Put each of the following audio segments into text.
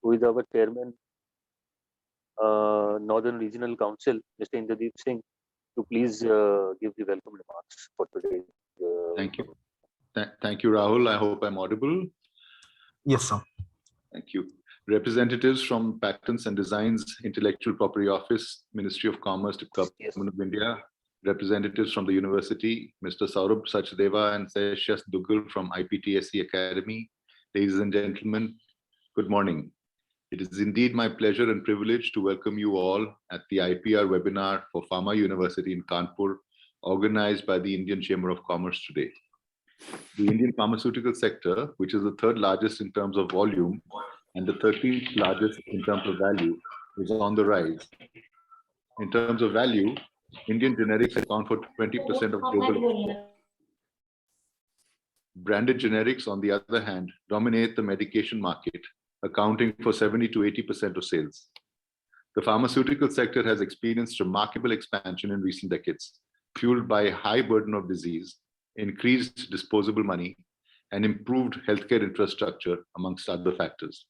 who is our chairman, Northern Regional Council, Mr. Indradeep Singh, to please give the welcome remarks for today. Thank you. Thank you, Rahul. I hope I'm audible. Yes, sir. Thank you. Representatives from Patents and Designs Intellectual Property Office, Ministry of Commerce, Government of India, representatives from the university, Mr. Saurabh Sachdeva and Seyshas Dugal from IPTSE Academy. Ladies and gentlemen, good morning. It is indeed my pleasure and privilege to welcome you all at the IPR webinar for Pharma University in Kanpur, organized by the Indian Chamber of Commerce today. The Indian pharmaceutical sector, which is the third largest in terms of volume and the 13th largest in terms of value, is on the rise. In terms of value, Indian generics account for 20% of global. Branded generics, on the other hand, dominate the medication market, accounting for 70 to 80% of sales. The pharmaceutical sector has experienced remarkable expansion in recent decades, fueled by a high burden of disease, increased disposable money, and improved healthcare infrastructure, amongst other factors.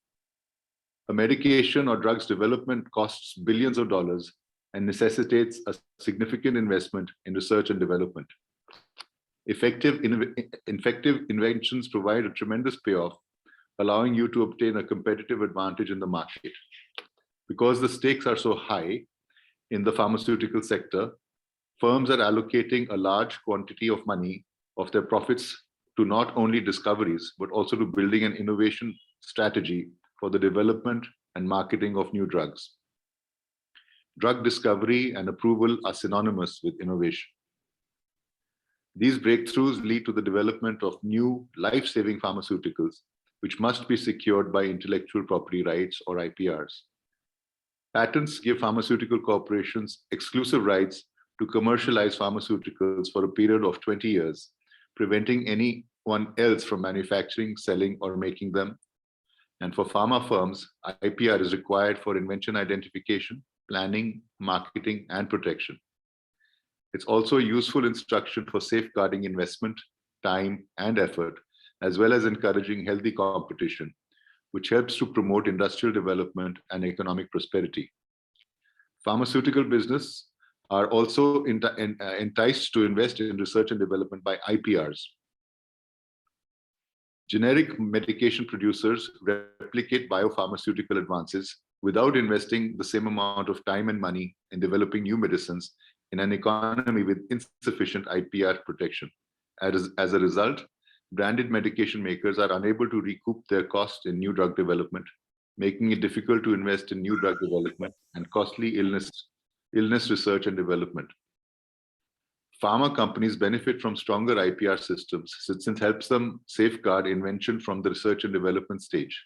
A medication or drugs development costs billions of dollars and necessitates a significant investment in research and development. Effective inventions provide a tremendous payoff, allowing you to obtain a competitive advantage in the market. Because the stakes are so high in the pharmaceutical sector, firms are allocating a large quantity of money of their profits to not only discoveries, but also to building an innovation strategy for the development and marketing of new drugs. Drug discovery and approval are synonymous with innovation. These breakthroughs lead to the development of new life-saving pharmaceuticals, which must be secured by intellectual property rights or IPRs. Patents give pharmaceutical corporations exclusive rights to commercialize pharmaceuticals for a period of 20 years, preventing anyone else from manufacturing, selling, or making them. And for pharma firms, IPR is required for invention identification, planning, marketing, and protection. It's also a useful instruction for safeguarding investment, time, and effort, as well as encouraging healthy competition, which helps to promote industrial development and economic prosperity. Pharmaceutical business are also enticed to invest in research and development by IPRs. Generic medication producers replicate biopharmaceutical advances without investing the same amount of time and money in developing new medicines in an economy with insufficient IPR protection. As a result, branded medication makers are unable to recoup their costs in new drug development, making it difficult to invest in new drug development and costly illness research and development. Pharma companies benefit from stronger IPR systems since it helps them safeguard invention from the research and development stage.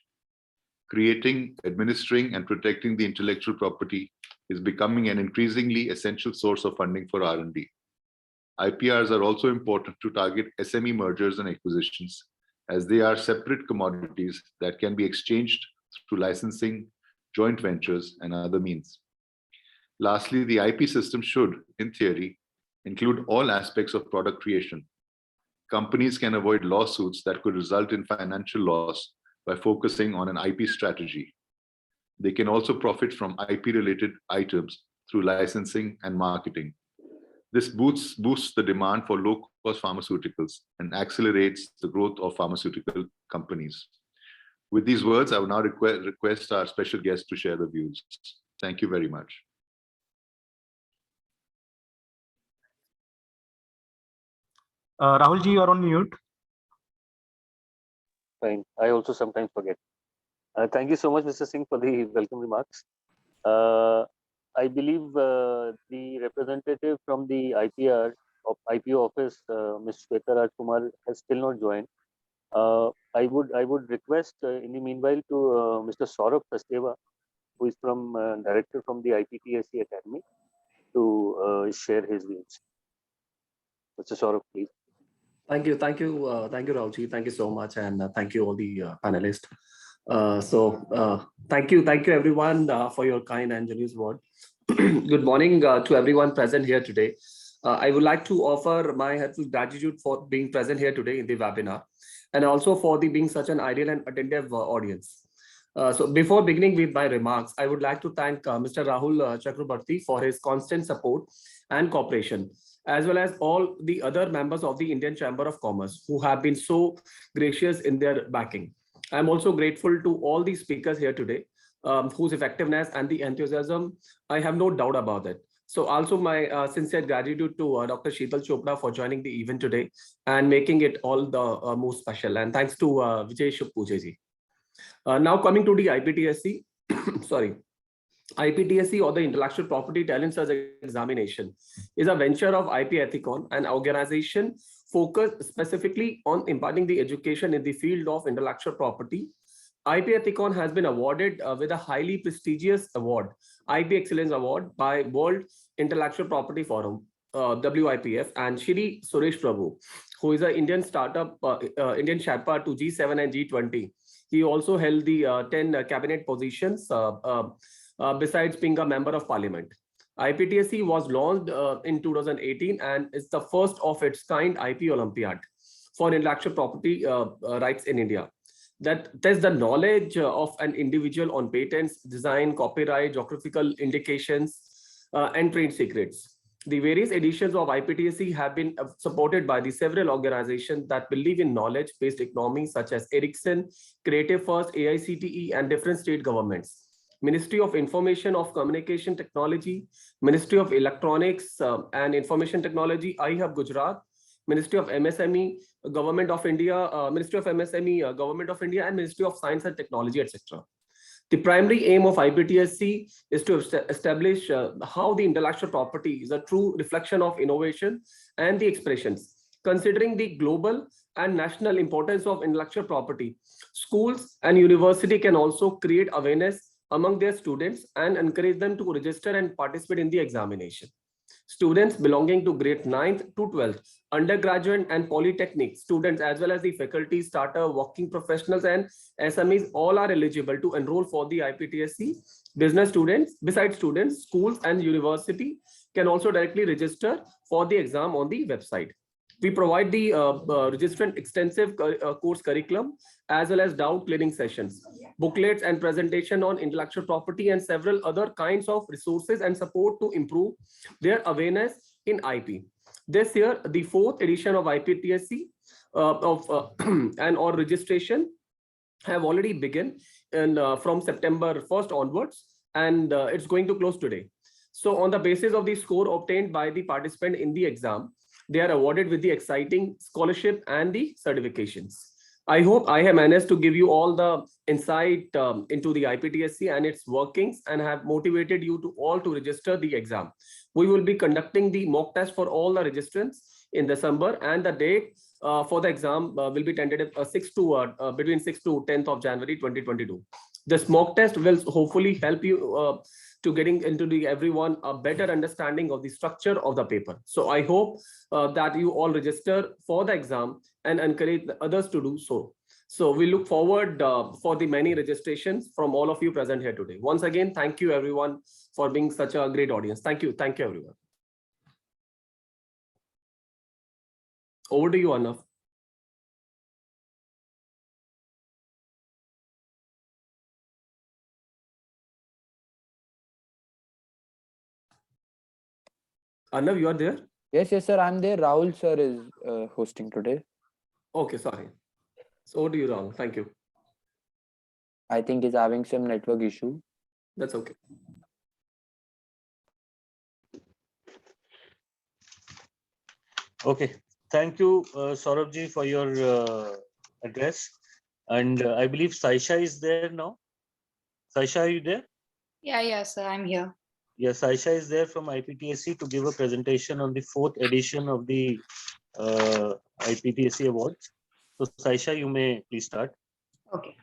Creating, administering, and protecting the intellectual property is becoming an increasingly essential source of funding for R&D. IPRs are also important to target SME mergers and acquisitions, as they are separate commodities that can be exchanged through licensing, joint ventures, and other means. Lastly, the IP system should, in theory, include all aspects of product creation. Companies can avoid lawsuits that could result in financial loss by focusing on an IP strategy. They can also profit from IP-related items through licensing and marketing. This boosts the demand for low-cost pharmaceuticals and accelerates the growth of pharmaceutical companies. With these words, I will now request our special guest to share the views. Thank you very much. Rahul ji, you're on mute. Fine. I also sometimes forget. Thank you so much, Mr. Singh, for the welcome remarks. I believe the representative from the IPO office, Ms. Shweta Rajkumar, has still not joined. I would request in the meanwhile to Mr. Saurabh Sachdeva, who is director from the IPTSE Academy, to share his views. Mr. Saurabh, please. Thank you, Rahulji. Thank you so much, and thank you all the panelists. Thank you everyone for your kind and generous word. Good morning to everyone present here today. I would like to offer my heartfelt gratitude for being present here today in the webinar, and also for being such an ideal and attentive audience. So before beginning with my remarks, I would like to thank Mr. Rahul Chakrabarti for his constant support and cooperation, as well as all the other members of the Indian Chamber of Commerce who have been so gracious in their backing. I'm also grateful to all the speakers here today, whose effectiveness and the enthusiasm, I have no doubt about it. So also my sincere gratitude to Dr. Sheetal Chopra for joining the event today and making it all the more special. And thanks to Vijay Shukpujeji. Now coming to the IPTSC, sorry, IPTSC, or the Intellectual Property Talent Search Examination, is a venture of IP Ethicon, an organization focused specifically on imparting the education in the field of intellectual property. IP Ethicon has been awarded with a highly prestigious award, IP Excellence Award, by World Intellectual Property Forum, WIPF, and Shri Suresh Prabhu, who is an Indian startup, Indian Sherpa to G7 and G20. He also held the 10 cabinet positions besides being a member of parliament. IPTSC was launched in 2018 and is the first of its kind IP Olympiad for intellectual property rights in India. That tests the knowledge of an individual on patents, design, copyright, geographical indications, and trade secrets. The various editions of IPTSC have been supported by the several organizations that believe in knowledge-based economy, such as Ericsson, Creative First, AICTE, and different state governments. Ministry of Information of Communication Technology, Ministry of Electronics and Information Technology, iHub Gujarat, Ministry of MSME, Government of India, Ministry of MSME, Government of India, and Ministry of Science and Technology, etc. The primary aim of IPTSC is to establish how the intellectual property is a true reflection of innovation and the expressions. Considering the global and national importance of intellectual property, schools and university can also create awareness among their students and encourage them to register and participate in the examination. Students belonging to grade 9th to 12th, undergraduate and polytechnic students, as well as the faculty, starter, working professionals, and SMEs, all are eligible to enroll for the IPTSC. Business students, besides students, schools and university can also directly register for the exam on the website. We provide the registrant extensive course curriculum, as well as doubt clearing sessions, booklets and presentation on intellectual property, and several other kinds of resources and support to improve their awareness in IP. This year, the 4th edition of IPTSC and or registration have already begun and from September 1st onwards, and it's going to close today. So on the basis of the score obtained by the participant in the exam, they are awarded with the exciting scholarship and the certifications. I hope I have managed to give you all the insight into the IPTSC and its workings, and have motivated you to all to register the exam. We will be conducting the mock test for all the registrants in December, and the date for the exam will be tentative between 6th to 10th of January 2022. This mock test will hopefully help you to getting into the everyone a better understanding of the structure of the paper. So I hope that you all register for the exam and encourage others to do so. So we look forward for the many registrations from all of you present here today. Once again, thank you everyone for being such a great audience. Thank you everyone. Over to you, Arnav. Arnav, you are there? Yes, sir, I'm there. Rahul sir is hosting today. Okay, sorry. So over to you, Rahul. Thank you. I think he's having some network issue. That's okay. Okay, thank you, Saurabh for your address. And I believe Saisha is there now. Saisha, are you there? Yeah, sir, I'm here. Yes, Saisha is there from IPTSC to give a presentation on the 4th edition of the IPTSC Awards. So Saisha, you may please start. Okay.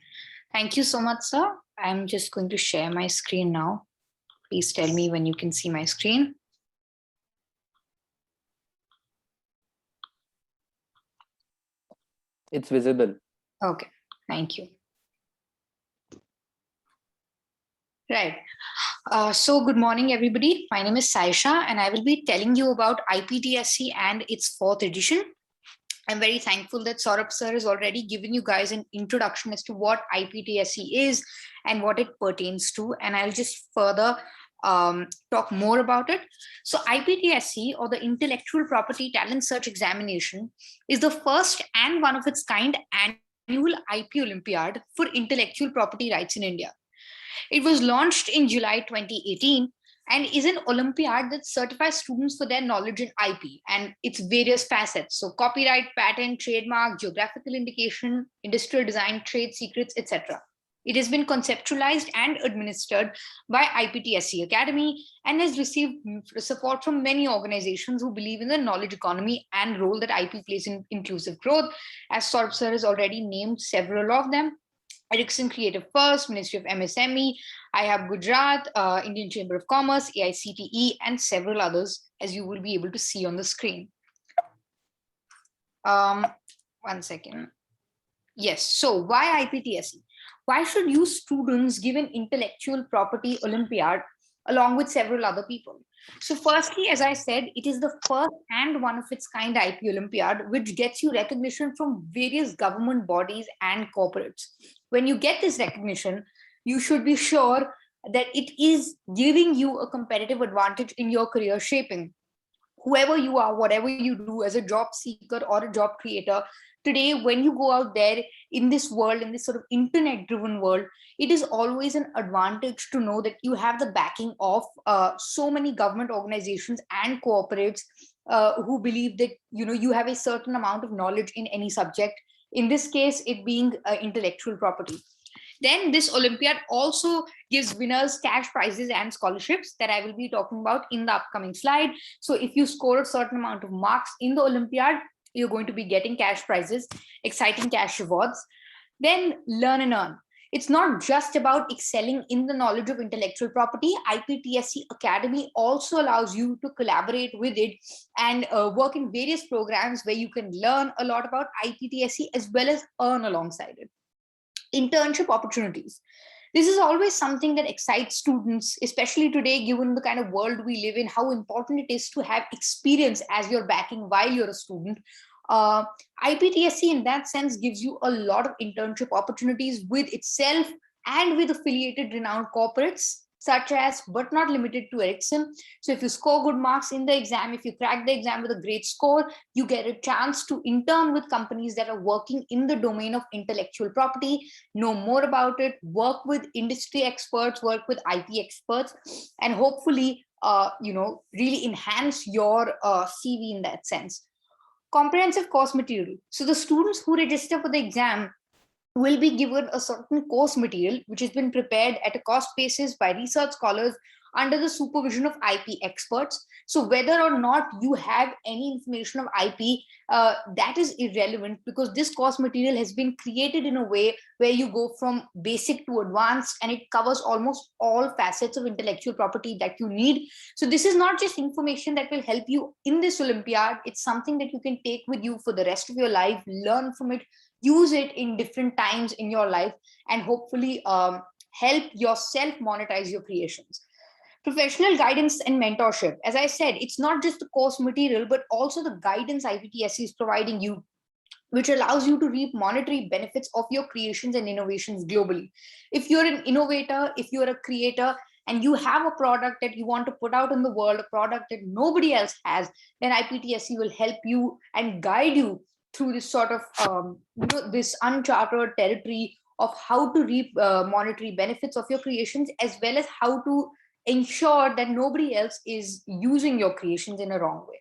Thank you so much, sir. I'm just going to share my screen now. Please tell me when you can see my screen. It's visible. Okay, thank you. Right. So good morning, everybody. My name is Saisha, and I will be telling you about IPTSC and its 4th edition. I'm very thankful that Saurabh sir has already given you guys an introduction as to what IPTSE is and what it pertains to. And I'll just further talk more about it. So IPTSE, or the Intellectual Property Talent Search Examination, is the first and one of its kind annual IP Olympiad for intellectual property rights in India. It was launched in July 2018 and is an Olympiad that certifies students for their knowledge in IP and its various facets. So copyright, patent, trademark, geographical indication, industrial design, trade secrets, etc. It has been conceptualized and administered by IPTSE Academy and has received support from many organizations who believe in the knowledge economy and role that IP plays in inclusive growth. As Saurabh sir has already named several of them: Ericsson Creative First, Ministry of MSME, IHAB Gujarat, Indian Chamber of Commerce, AICTE, and several others, as you will be able to see on the screen. 1 second. Yes, so why IPTSE? Why should you students give an intellectual property Olympiad along with several other people? So firstly, as I said, it is the first and one of its kind IP Olympiad, which gets you recognition from various government bodies and corporates. When you get this recognition, you should be sure that it is giving you a competitive advantage in your career shaping. Whoever you are, whatever you do as a job seeker or a job creator, today, when you go out there in this world, in this sort of internet driven world, it is always an advantage to know that you have the backing of so many government organizations and corporates who believe that you have a certain amount of knowledge in any subject, in this case it being intellectual property. Then this Olympiad also gives winners cash prizes and scholarships that I will be talking about in the upcoming slide. So if you score a certain amount of marks in the Olympiad, you're going to be getting cash prizes, exciting cash rewards. Then learn and earn. It's not just about excelling in the knowledge of intellectual property. IPTSE Academy also allows you to collaborate with it and work in various programs where you can learn a lot about IPTSE as well as earn alongside it. Internship opportunities. This is always something that excites students, especially today, given the kind of world we live in, how important it is to have experience as you're backing while you're a student. IPTSE in that sense gives you a lot of internship opportunities with itself and with affiliated renowned corporates, such as, but not limited to, Ericsson. So if you score good marks in the exam, if you crack the exam with a great score, you get a chance to intern with companies that are working in the domain of intellectual property, know more about it, work with industry experts, work with IP experts, and hopefully, really enhance your CV in that sense. Comprehensive course material. So the students who register for the exam will be given a certain course material which has been prepared at a cost basis by research scholars under the supervision of IP experts. So whether or not you have any information of IP, that is irrelevant, because this course material has been created in a way where you go from basic to advanced, and it covers almost all facets of intellectual property that you need. So this is not just information that will help you in this Olympiad. It's something that you can take with you for the rest of your life, learn from it, use it in different times in your life, and hopefully help yourself monetize your creations. Professional guidance and mentorship. As I said, it's not just the course material, but also the guidance IPTSE is providing you, which allows you to reap monetary benefits of your creations and innovations globally. If you're an innovator, if you're a creator, and you have a product that you want to put out in the world, a product that nobody else has, then IPTSE will help you and guide you through this sort of this uncharted territory of how to reap monetary benefits of your creations, as well as how to ensure that nobody else is using your creations in a wrong way.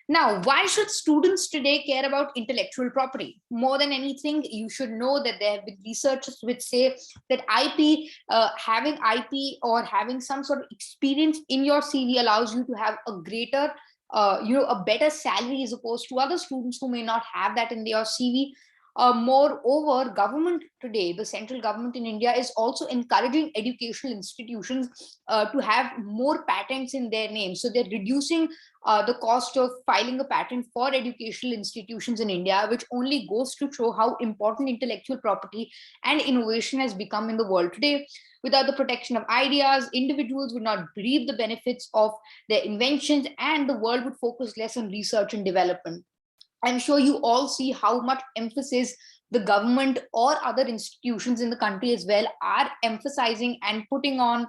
Now, why should students today care about intellectual property? More than anything, you should know that there have been researchers which say that having IP or having some sort of experience in your CV allows you to have a greater a better salary as opposed to other students who may not have that in their CV. Moreover, government today, the central government in India, is also encouraging educational institutions to have more patents in their name. So they're reducing the cost of filing a patent for educational institutions in India, which only goes to show how important intellectual property and innovation has become in the world today. Without the protection of ideas, individuals would not reap the benefits of their inventions, and the world would focus less on research and development. I'm sure you all see how much emphasis the government or other institutions in the country as well are emphasizing and putting on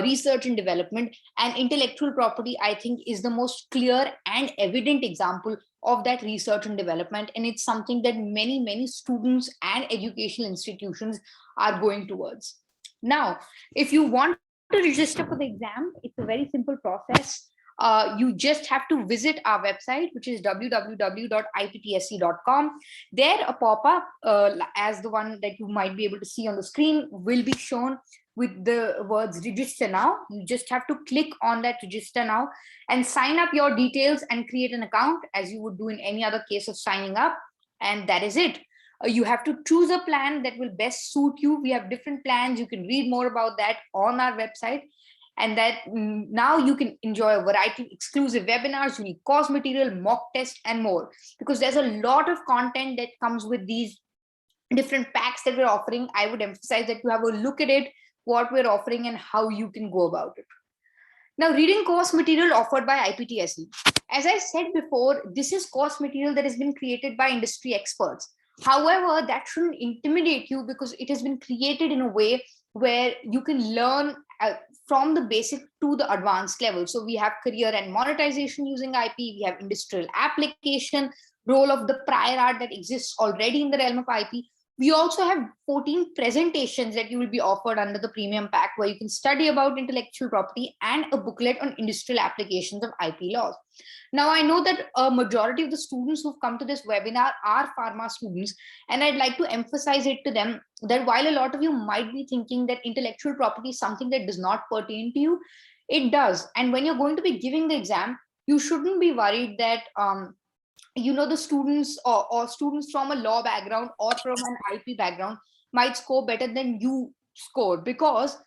research and development. And intellectual property, I think, is the most clear and evident example of that research and development. And it's something that many, many students and educational institutions are going towards. Now, if you want to register for the exam, it's a very simple process. You just have to visit our website, which is www.iptsc.com. There, a pop-up as the one that you might be able to see on the screen will be shown with the words register now. You just have to click on that register now and sign up your details and create an account as you would do in any other case of signing up. And that is it. You have to choose a plan that will best suit you. We have different plans. You can read more about that on our website. And that now you can enjoy a variety of exclusive webinars, unique course material, mock test, and more. Because there's a lot of content that comes with these different packs that we're offering. I would emphasize that you have a look at it, what we're offering, and how you can go about it. Now, reading course material offered by IPTSE. As I said before, this is course material that has been created by industry experts. However, that shouldn't intimidate you because it has been created in a way where you can learn from the basic to the advanced level. So we have career and monetization using IP, we have industrial application, role of the prior art that exists already in the realm of IP. We also have 14 presentations that you will be offered under the premium pack where you can study about intellectual property and a booklet on industrial applications of IP laws. Now, I know that a majority of the students who've come to this webinar are pharma students, and I'd like to emphasize it to them that while a lot of you might be thinking that intellectual property is something that does not pertain to you, it does. And when you're going to be giving the exam, you shouldn't be worried that the students or students from a law background or from an IP background might score better than you scored, because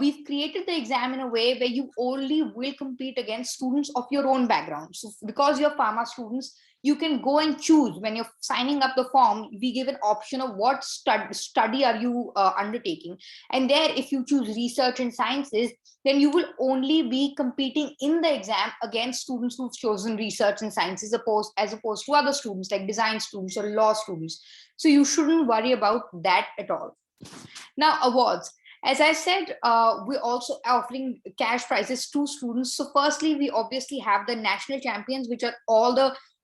we've created the exam in a way where you only will compete against students of your own background. So because you're pharma students, you can go and choose when you're signing up the form. We give an option of what study are you undertaking. And there, if you choose research and sciences, then you will only be competing in the exam against students who've chosen research and sciences as opposed to other students like design students or law students. So you shouldn't worry about that at all. Now, awards. As I said, we're also offering cash prizes to students. So firstly, we obviously have the national champions, which are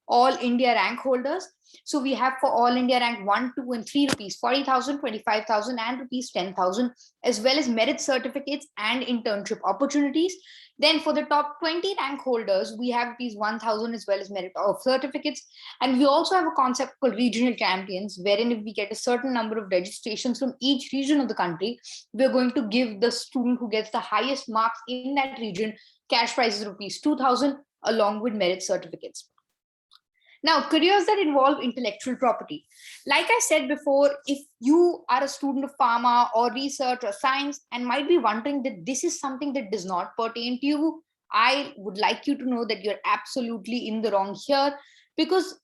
all India rank holders. So we have for all India rank 1, 2, and 3 rupees, 40,000, 25,000, and rupees 10,000, as well as merit certificates and internship opportunities. Then for the top 20 rank holders, we have rupees 1,000 as well as merit of certificates. And we also have a concept called regional champions, wherein if we get a certain number of registrations from each region of the country, we're going to give the student who gets the highest marks in that region cash prizes rupees 2,000 along with merit certificates. Now, careers that involve intellectual property. Like I said before, if you are a student of pharma or research or science and might be wondering that this is something that does not pertain to you, I would like you to know that you're absolutely in the wrong here, because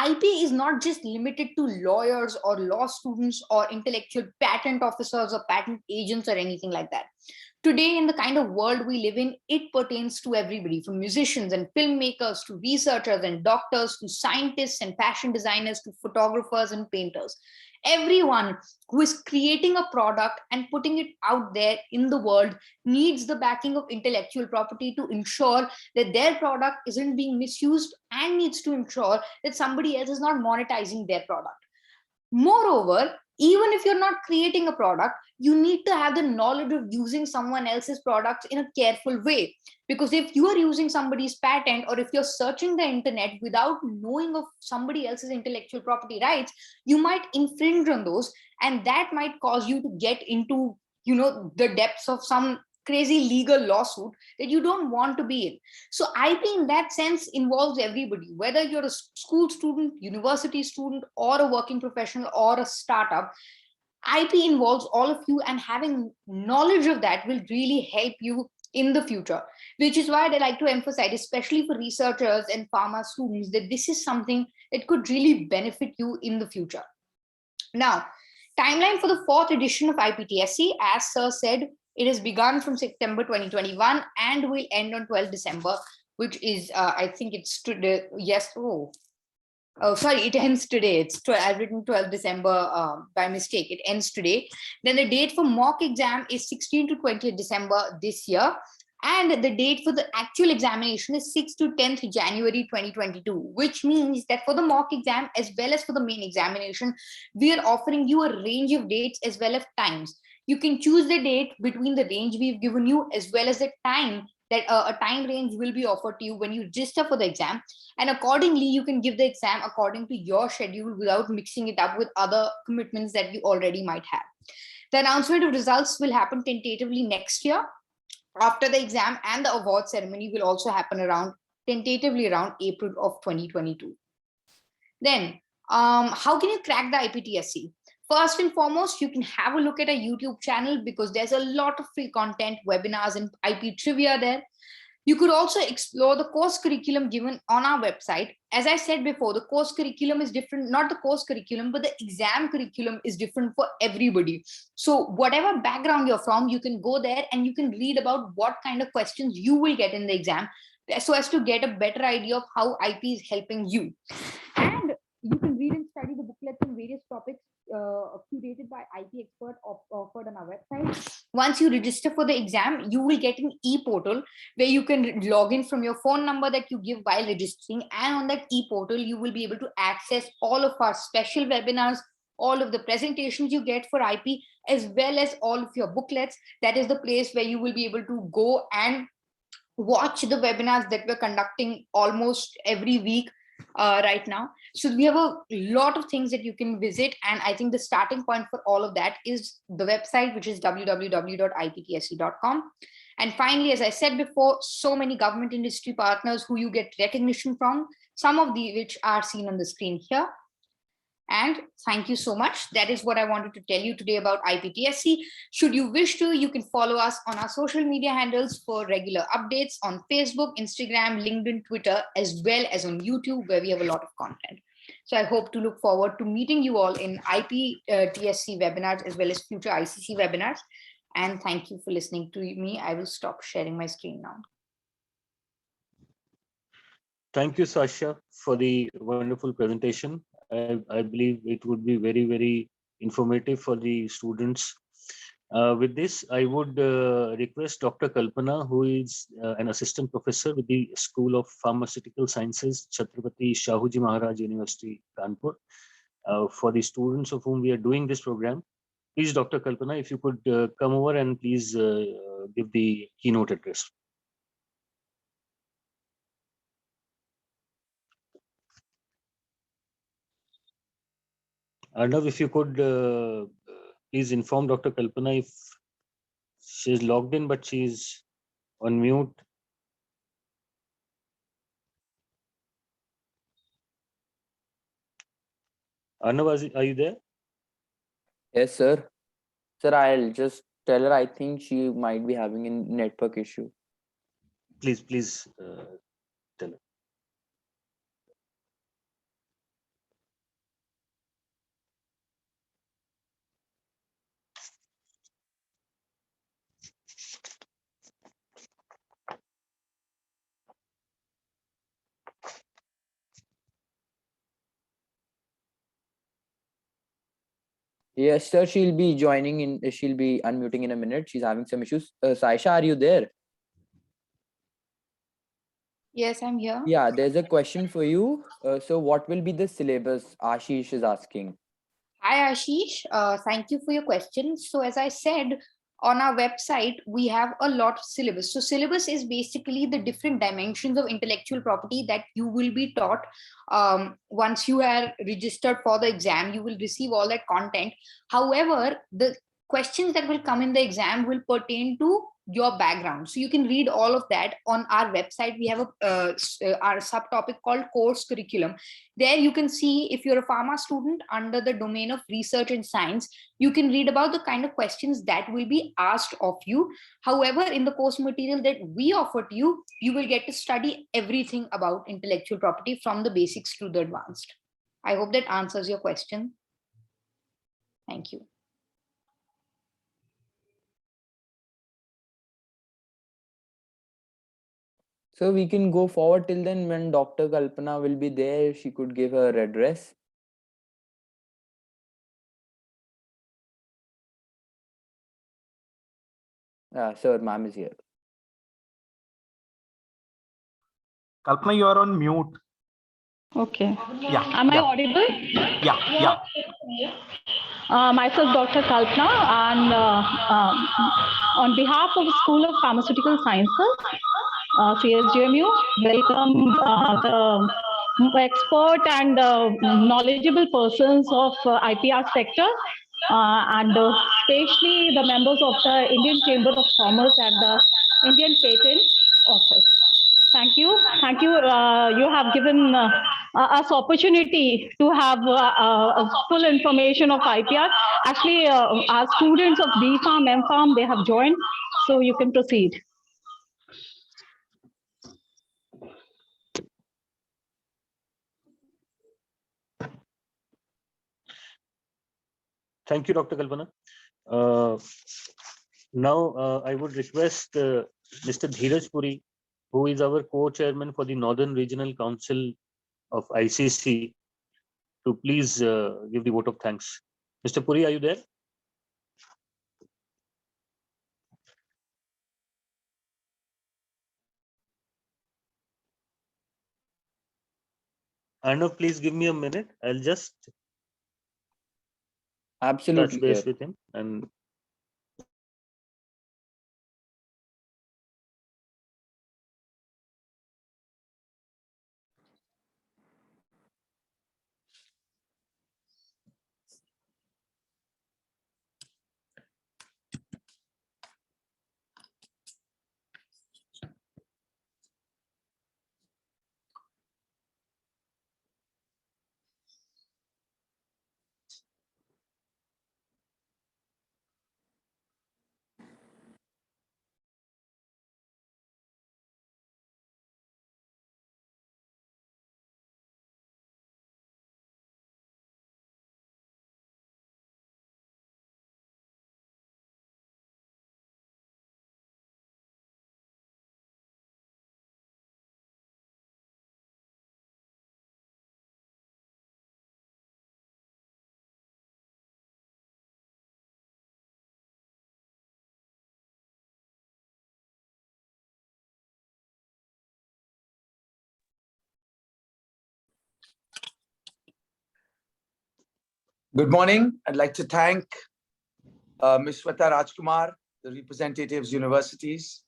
IP is not just limited to lawyers or law students or intellectual patent officers or patent agents or anything like that. Today, in the kind of world we live in, it pertains to everybody, from musicians and filmmakers to researchers and doctors to scientists and fashion designers to photographers and painters. Everyone who is creating a product and putting it out there in the world needs the backing of intellectual property to ensure that their product isn't being misused, and needs to ensure that somebody else is not monetizing their product. Moreover, even if you're not creating a product, you need to have the knowledge of using someone else's products in a careful way. Because if you are using somebody's patent, or if you're searching the internet without knowing of somebody else's intellectual property rights, you might infringe on those, and that might cause you to get into, the depths of some crazy legal lawsuit that you don't want to be in. So IP in that sense involves everybody, whether you're a school student, university student, or a working professional or a startup. IP involves all of you, and having knowledge of that will really help you in the future, which is why I like to emphasize, especially for researchers and pharma students, that this is something that could really benefit you in the future. Now, timeline for the 4th edition of IPTSC, as Sir said, it has begun from September 2021 and will end on 12 December, which is, I think it's today. Yes. Oh, Oh, sorry, it ends today. It's 12, I've written 12 December by mistake. It ends today. Then the date for mock exam is 16 to 20th December this year. And the date for the actual examination is 6th to 10th January 2022, which means that for the mock exam as well as for the main examination, we are offering you a range of dates as well as times. You can choose the date between the range we've given you as well as the time that a time range will be offered to you when you register for the exam, and accordingly you can give the exam according to your schedule without mixing it up with other commitments that you already might have. The announcement of results will happen tentatively next year after the exam, and the award ceremony will also happen around tentatively around April of 2022. Then how can you crack the IPTSC? First and foremost, you can have a look at our YouTube channel because there's a lot of free content, webinars, and IP trivia there. You could also explore the course curriculum given on our website. As I said before, the course curriculum is different, not the course curriculum, but the exam curriculum is different for everybody. So whatever background you're from, you can go there and you can read about what kind of questions you will get in the exam so as to get a better idea of how IP is helping you. And you can read and study the booklets on various topics curated by IP expert offered on our website. Once you register for the exam, you will get an e-portal where you can log in from your phone number that you give while registering, and on that e-portal you will be able to access all of our special webinars, all of the presentations you get for IP, as well as all of your booklets. That is the place where you will be able to go and watch the webinars that we're conducting almost every week right now. So we have a lot of things that you can visit, and I think the starting point for all of that is the website, which is www.iptsc.com. And finally, as I said before, so many government industry partners who you get recognition from, some of the which are seen on the screen here. And thank you so much. That is what I wanted to tell you today about IPTSC. Should you wish to, you can follow us on our social media handles for regular updates on Facebook, Instagram, LinkedIn, Twitter, as well as on YouTube, where we have a lot of content. So I hope to look forward to meeting you all in IPTSC webinars as well as future ICC webinars. And thank you for listening to me. I will stop sharing my screen now. Thank you, Sasha, for the wonderful presentation. I believe it would be very, very informative for the students. With this, I would request Dr. Kalpana, who is an assistant professor with the School of Pharmaceutical Sciences, Chhatrapati Shahuji Maharaj University, Kanpur, for the students of whom we are doing this program. Please, Dr. Kalpana, if you could come over and please give the keynote address. Arnav, if you could please inform Dr. Kalpana if she's logged in, but she's on mute. Arnav, are you there? Yes, sir. Sir, I'll just tell her I think she might be having a network issue. Please tell her. Yes, sir. She'll be joining in. She'll be unmuting in a minute. She's having some issues. Saisha, are you there? Yes, I'm here. Yeah, there's a question for you. So what will be the syllabus? Ashish is asking. Hi, Ashish. Thank you for your question. So as I said, on our website, we have a lot of syllabus. So syllabus is basically the different dimensions of intellectual property that you will be taught. Once you are registered for the exam, you will receive all that content. However, the questions that will come in the exam will pertain to your background. So you can read all of that on our website. We have our subtopic called course curriculum. There you can see if you're a pharma student under the domain of research and science, you can read about the kind of questions that will be asked of you. However, in the course material that we offer to you, you will get to study everything about intellectual property from the basics to the advanced. I hope that answers your question. Thank you. So we can go forward till then. When Dr. Kalpana will be there, she could give her address. Sir, ma'am is here. Kalpana, you are on mute. Okay. Yeah. Am I yeah, audible? Yeah. Myself, Dr. Kalpana, and on behalf of the School of Pharmaceutical Sciences, CSGMU, welcome the expert and knowledgeable persons of IPR sector, and especially the members of the Indian Chamber of Commerce and the Indian Patent Office. Thank you. Thank you. You have given us opportunity to have full information of IPR. Actually, our students of BPharm, MPharm, they have joined. So you can proceed. Thank you, Dr. Kalpana. Now, I would request Mr. Dheeraj Puri, who is our co-chairman for the Northern Regional Council of ICC, to please give the vote of thanks. Mr. Puri, are you there? Arnav, please give me a minute. I'll just Absolutely, touch base sir. with him. And Good morning. I'd like to thank Ms. Sweta Rajkumar, the representatives, universities,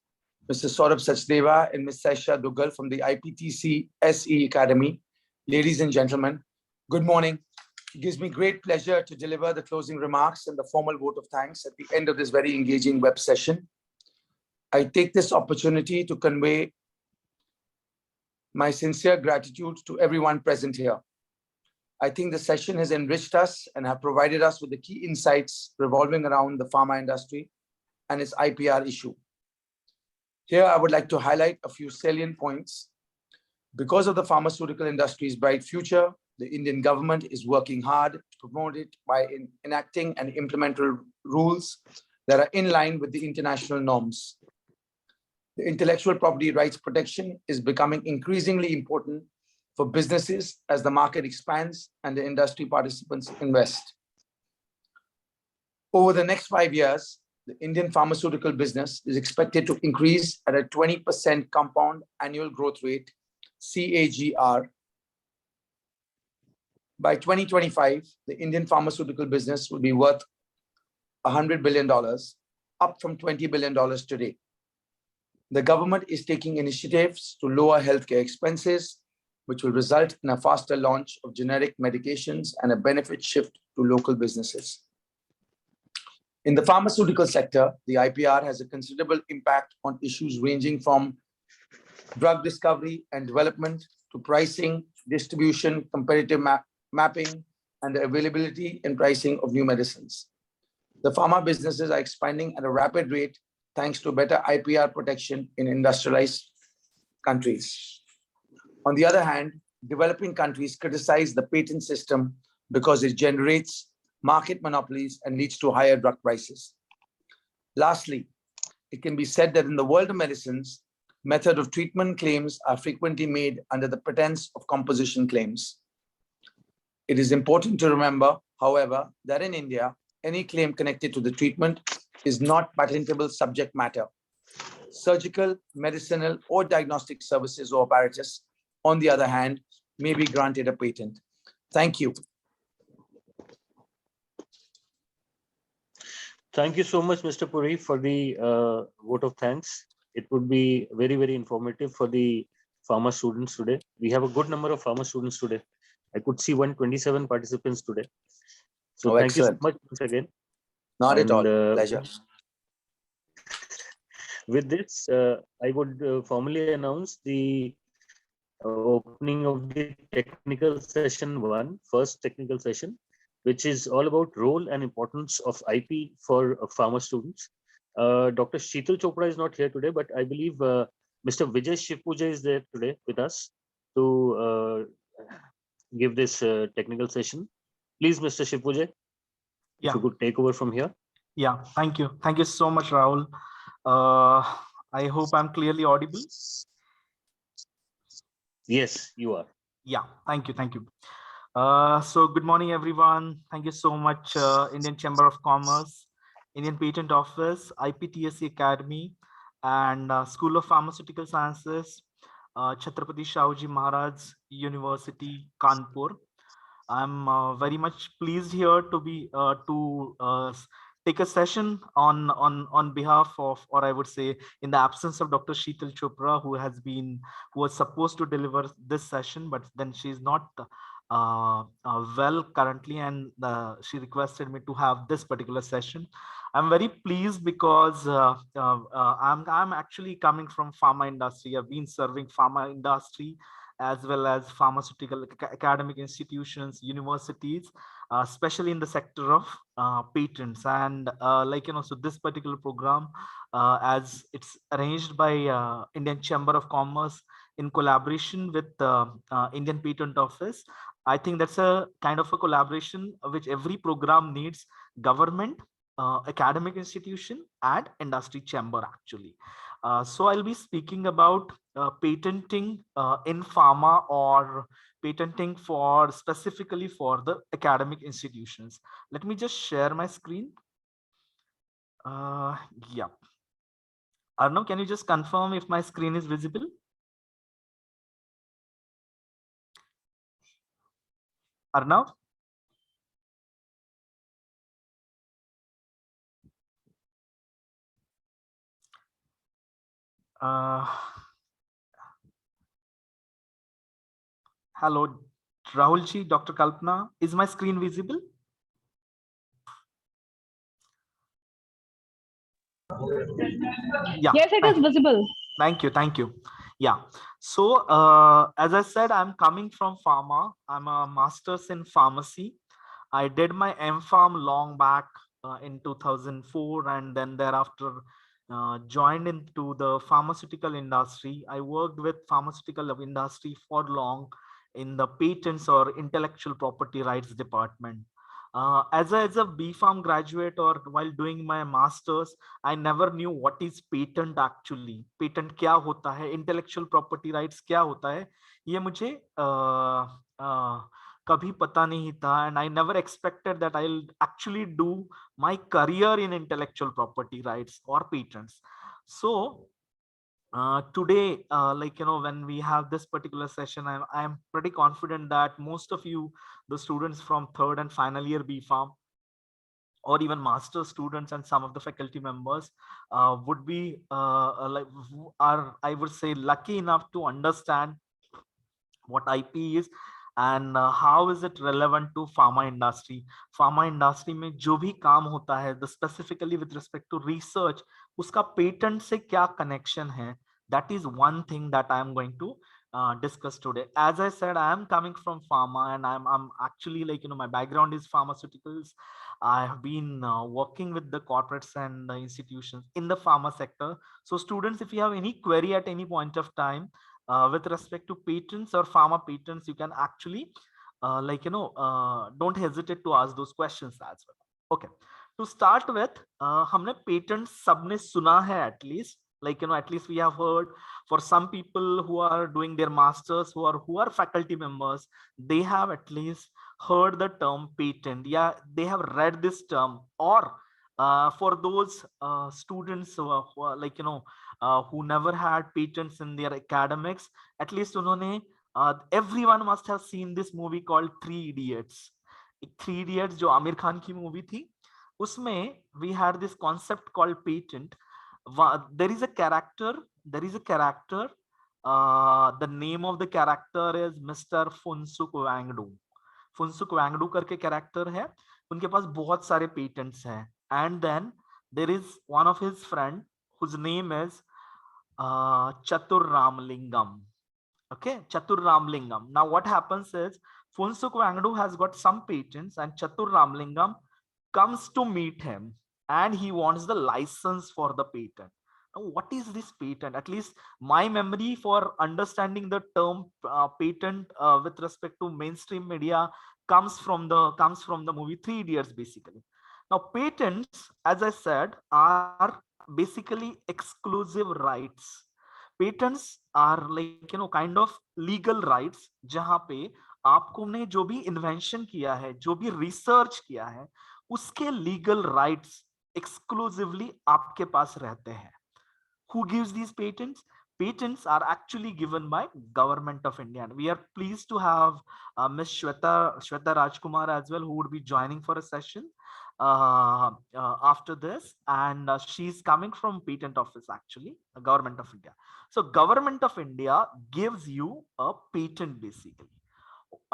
Mr. Saurabh Sachdeva and Ms. Sesha Dugal from the IPTC SE Academy. Ladies and gentlemen, good morning. It gives me great pleasure to deliver the closing remarks and the formal vote of thanks at the end of this very engaging web session. I take this opportunity to convey my sincere gratitude to everyone present here. I think the session has enriched us and have provided us with the key insights revolving around the pharma industry and its IPR issue. Here, I would like to highlight a few salient points. Because of the pharmaceutical industry's bright future, the Indian government is working hard to promote it by enacting and implementing rules that are in line with the international norms. The intellectual property rights protection is becoming increasingly important for businesses as the market expands and the industry participants invest. Over the next 5 years, the Indian pharmaceutical business is expected to increase at a 20% compound annual growth rate, CAGR. By 2025, the Indian pharmaceutical business will be worth $100 billion, up from $20 billion today. The government is taking initiatives to lower healthcare expenses, which will result in a faster launch of generic medications and a benefit shift to local businesses. In the pharmaceutical sector, the IPR has a considerable impact on issues ranging from drug discovery and development to pricing, distribution, competitive mapping, and the availability and pricing of new medicines. The pharma businesses are expanding at a rapid rate thanks to better IPR protection in industrialized countries. On the other hand, developing countries criticize the patent system because it generates market monopolies and leads to higher drug prices. Lastly, it can be said that in the world of medicines, method of treatment claims are frequently made under the pretense of composition claims. It is important to remember, however, that in India, any claim connected to the treatment is not patentable subject matter. Surgical, medicinal, or diagnostic services or apparatus, on the other hand, may be granted a patent. Thank you. Thank you so much, Mr. Puri, for the vote of thanks. It would be very, very informative for the pharma students today. We have a good number of pharma students today. I could see 127 participants today. So Oh, thank you so excellent. much once again. Not at all. And, Pleasure. With this, I would formally announce the opening of the technical session 1, first technical session, which is all about role and importance of IP for pharma students. Dr. Sheetal Chopra is not here today, but I believe Mr. Vijay Shivpujay is there today with us to give this technical session. Please, Mr. Shivpujay, if Yeah. you could take over from here. Yeah, thank you. Thank you so much, Rahul. I hope I'm clearly audible. Yes, you are. Yeah, thank you. Thank you. So good morning, everyone. Thank you so much, Indian Chamber of Commerce, Indian Patent Office, IPTSC Academy, and School of Pharmaceutical Sciences, Chhatrapati Shahuji Maharaj University, Kanpur. I'm very much pleased here to be take a session on behalf of, or I would say, in the absence of Dr. Sheetal Chopra, who was supposed to deliver this session, but then she's not well currently, and she requested me to have this particular session. I'm very pleased because I'm actually coming from pharma industry. I've been serving pharma industry as well as pharmaceutical academic institutions, universities, especially in the sector of patents. And so this particular program, as it's arranged by Indian Chamber of Commerce in collaboration with Indian Patent Office, I think that's a kind of a collaboration which every program needs: government, academic institution, and industry chamber actually. So I'll be speaking about patenting in pharma, or patenting for specifically for the academic institutions. Let me just share my screen. Yeah. Arnav, can you just confirm if my screen is visible? Arnav? Hello, Rahulji, Dr. Kalpana, is my screen visible? Yeah. Yes, it is visible. Thank you. Thank you. Yeah. So as I said, I'm coming from pharma. I'm a master's in pharmacy. I did my MPharm long back in 2004, and then thereafter joined into the pharmaceutical industry. I worked with pharmaceutical industry for long in the patents or intellectual property rights department. As a BPharm graduate, or while doing my masters, I never knew what is patent actually. Patent क्या होता है, intellectual property rights क्या होता है, ये मुझे कभी पता नहीं था, and I never expected that I'll actually do my career in intellectual property rights or patents. So today, when we have this particular session, I am pretty confident that most of you, the students from third and final year BPharm, or even master students and some of the faculty members would be I would say lucky enough to understand what IP is and how is it relevant to pharma industry. Pharma industry में जो भी काम होता है, the specifically with respect to research, उसका patent से क्या connection है, that is one thing that I am going to discuss today. As I said, I am coming from pharma, and I'm actually my background is pharmaceuticals. I have been working with the corporates and the institutions in the pharma sector. So students, if you have any query at any point of time with respect to patents or pharma patents, you can actually don't hesitate to ask those questions as well. Okay, to start with, हमने patents सबने सुना है at least, Like, at least we have heard, for some people who are doing their masters, who are faculty members, they have at least heard the term patent. Yeah, they have read this term. Or for those students who are like, who never had patents in their academics, at least everyone must have seen this movie called Three Idiots. Three Idiots जो आमिर खान की movie थी, उसमें we had this concept called patent. There is a character, the name of the character is Mr. Funsuk Wangdu. Phunsukh Wangdu करके character है, उनके पास बहुत सारे patents हैं. And then there is one of his friend whose name is Chatur Ramlingam. Okay, Chatur Ramlingam. Now what happens is Funsuk Wangdu has got some patents and Chatur Ramlingam comes to meet him and he wants the license for the patent. Now, what is this patent? At least my memory for understanding the term patent with respect to mainstream media comes from the movie Three Idiots, basically. Now, patents, as I said, are basically exclusive rights. Patents are like, kind of legal rights, जहां पे आपने जो भी invention किया है, जो भी research किया है, उसके लीगल राइट्स एक्सक्लूसिवली आपके पास रहते हैं. Who gives these patents? Patents are actually given by Government of India. And we are pleased to have Ms. Shweta Rajkumar as well, who would be joining for a session after this. And she's coming from Patent Office, actually, Government of India. So Government of India gives you a patent, basically.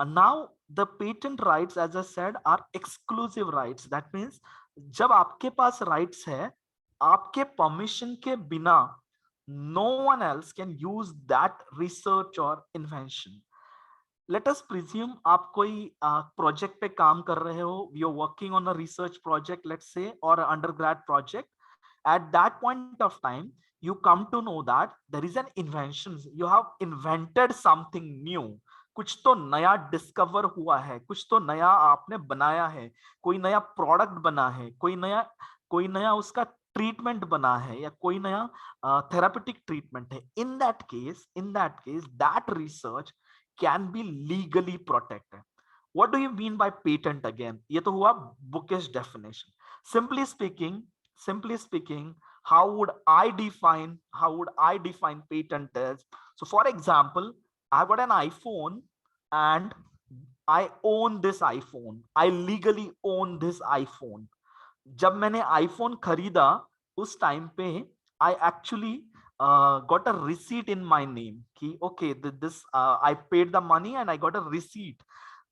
Now the patent rights, as I said, are exclusive rights. That means जब आपके पास rights है, आपके permission के बिना no one else can use that research or invention. Let us presume आप कोई project पे काम कर रहे हो, you are working on a research project, let's say, or an undergrad project. At that point of time, you come to know that there is an invention. You have invented something new. कुछ तो नया discover हुआ है, कुछ तो नया आपने बनाया है, कोई नया प्रोडक्ट बना है, कोई नया उसका ट्रीटमेंट बना है, या कोई नया थेरापेटिक ट्रीटमेंट है. In that case that research can be legally protected. What do you mean by patent? Again, ये तो हुआ bookish definition. Simply speaking, how would I define patent as? So for example, I got an iPhone and I own this iPhone. I legally own this iPhone. जब मैंने iPhone खरीदा, उस time पे I actually got a receipt in my name कि okay, this I paid the money and I got a receipt.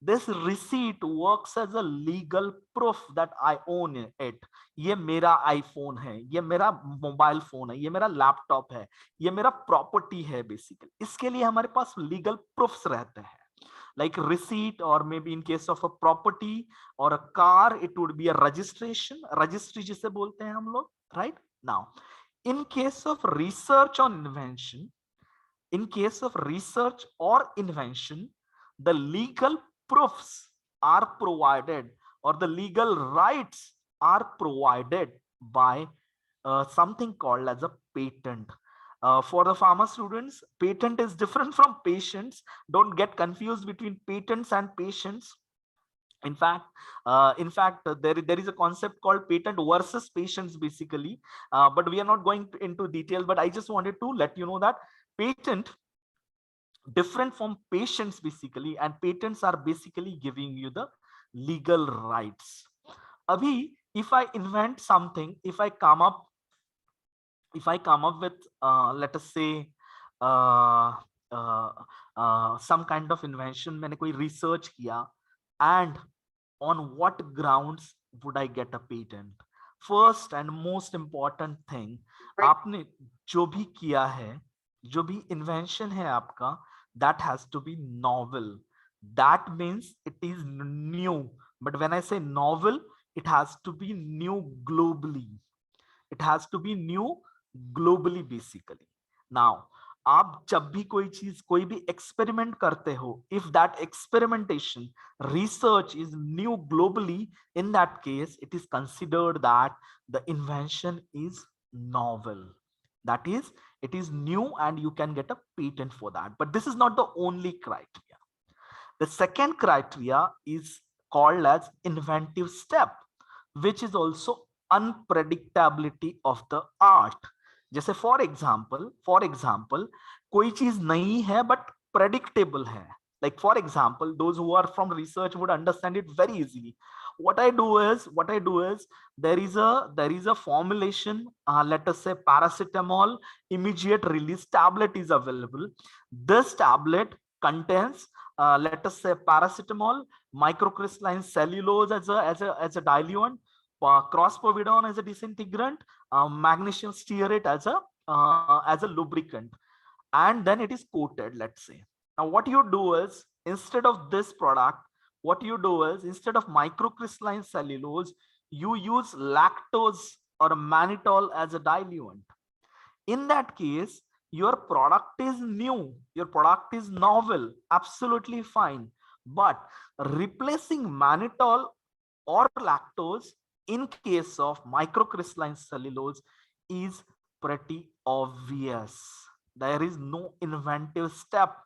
This receipt works as a legal proof that I own it. ये मेरा iPhone है, ये मेरा mobile phone है, ये मेरा laptop है, ये मेरा प्रॉपर्टी है बेसिकली. इसके लिए हमारे पास लीगल प्रूफ्स रहते हैं, like receipt, or maybe in case of a property or a car, it would be a registration. Registry जिसे बोलते हैं हम लोग, right? Now, in case of research or invention, the legal proofs are provided, or the legal rights are provided by something called as a patent. For the pharma students, patent is different from patients. Don't get confused between patents and patients. In fact, there is a concept called patent versus patients, basically. But we are not going into detail. But I just wanted to let you know that patent different from patients, basically, and patents are basically giving you the legal rights. Abhi, if I invent something, if I come up with let us say some kind of invention, मैंने कोई research किया, and on what grounds would I get a patent? First and most important thing, आपने जो भी किया है, जो भी invention है आपका, that has to be novel. That means it is new. But when I say novel, it has to be new globally. It has to be new globally, basically. Now, आप जब भी कोई भी experiment करते हो, if that experimentation research is new globally, in that case, it is considered that the invention is novel. That is, it is new and you can get a patent for that. But this is not the only criteria. The second criteria is called as inventive step, which is also unpredictability of the art. जैसे for example, कोई चीज नहीं है but predictable है. Like for example, those who are from research would understand it very easily. What I do is there is a formulation, let us say paracetamol immediate release tablet is available. This tablet contains let us say paracetamol, microcrystalline cellulose as a diluent, crosspovidone as a disintegrant, magnesium stearate as a lubricant, and then it is coated, let's say. Now what you do is, instead of this product, what you do is, instead of microcrystalline cellulose, you use lactose or mannitol as a diluent. In that case, your product is new, your product is novel, absolutely fine. But replacing mannitol or lactose in case of microcrystalline cellulose is pretty obvious. There is no inventive step,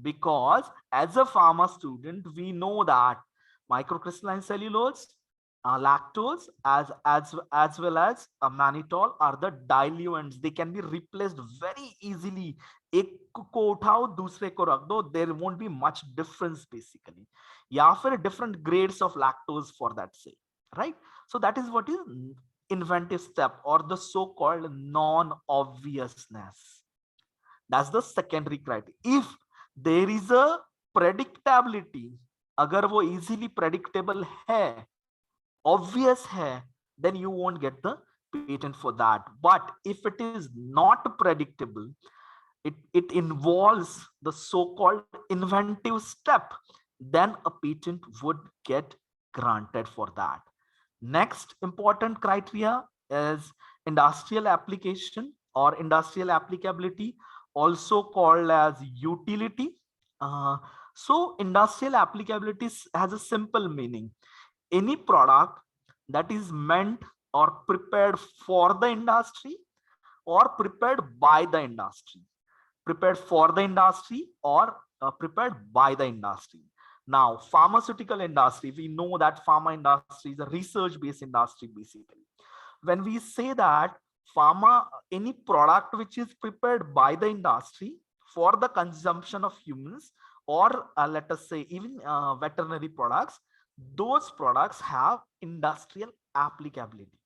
because as a pharma student, we know that microcrystalline cellulose, lactose as well as mannitol are the diluents. They can be replaced very easily. एक को उठाओ दूसरे को रख दो, there won't be much difference basically. या फिर different grades of lactose for that sake, right? So that is what is inventive step, or the so-called non-obviousness. That's the secondary criteria. If there is a predictability, अगर वो easily predictable है, obvious hai, then you won't get the patent for that. But if it is not predictable, it involves the so-called inventive step, then a patent would get granted for that. Next important criteria is industrial application or industrial applicability, also called as utility. So industrial applicability has a simple meaning. Any product that is meant or prepared for the industry or prepared by the industry. Prepared for the industry or prepared by the industry. Now, pharmaceutical industry, we know that pharma industry is a research-based industry basically. When we say that pharma, any product which is prepared by the industry for the consumption of humans, or let us say even veterinary products, those products have industrial applicability.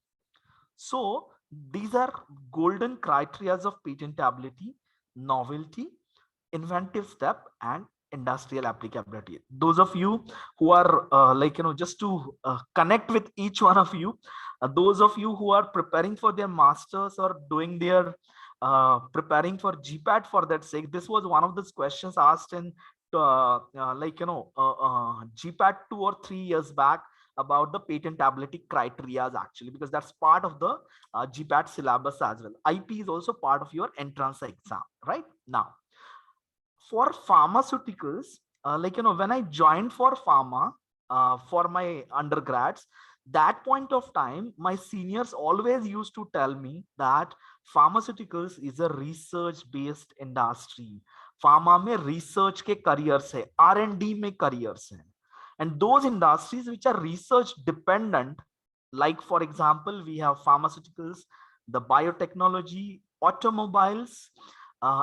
So these are golden criteria of patentability, novelty, inventive step, and industrial applicability. Those of you who are just to connect with each one of you, those of you who are preparing for their masters or doing their preparing for GPAT for that sake, this was one of those questions asked in GPAT 2 or 3 years back about the patentability criteria actually, because that's part of the GPAT syllabus as well. IP is also part of your entrance exam, right? Now, for pharmaceuticals, when I joined for pharma for my undergrads, that point of time, my seniors always used to tell me that pharmaceuticals is a research-based industry. Pharma में research के careers है, R&D में careers है, and those industries which are research dependent, like for example, we have pharmaceuticals, the biotechnology, automobiles,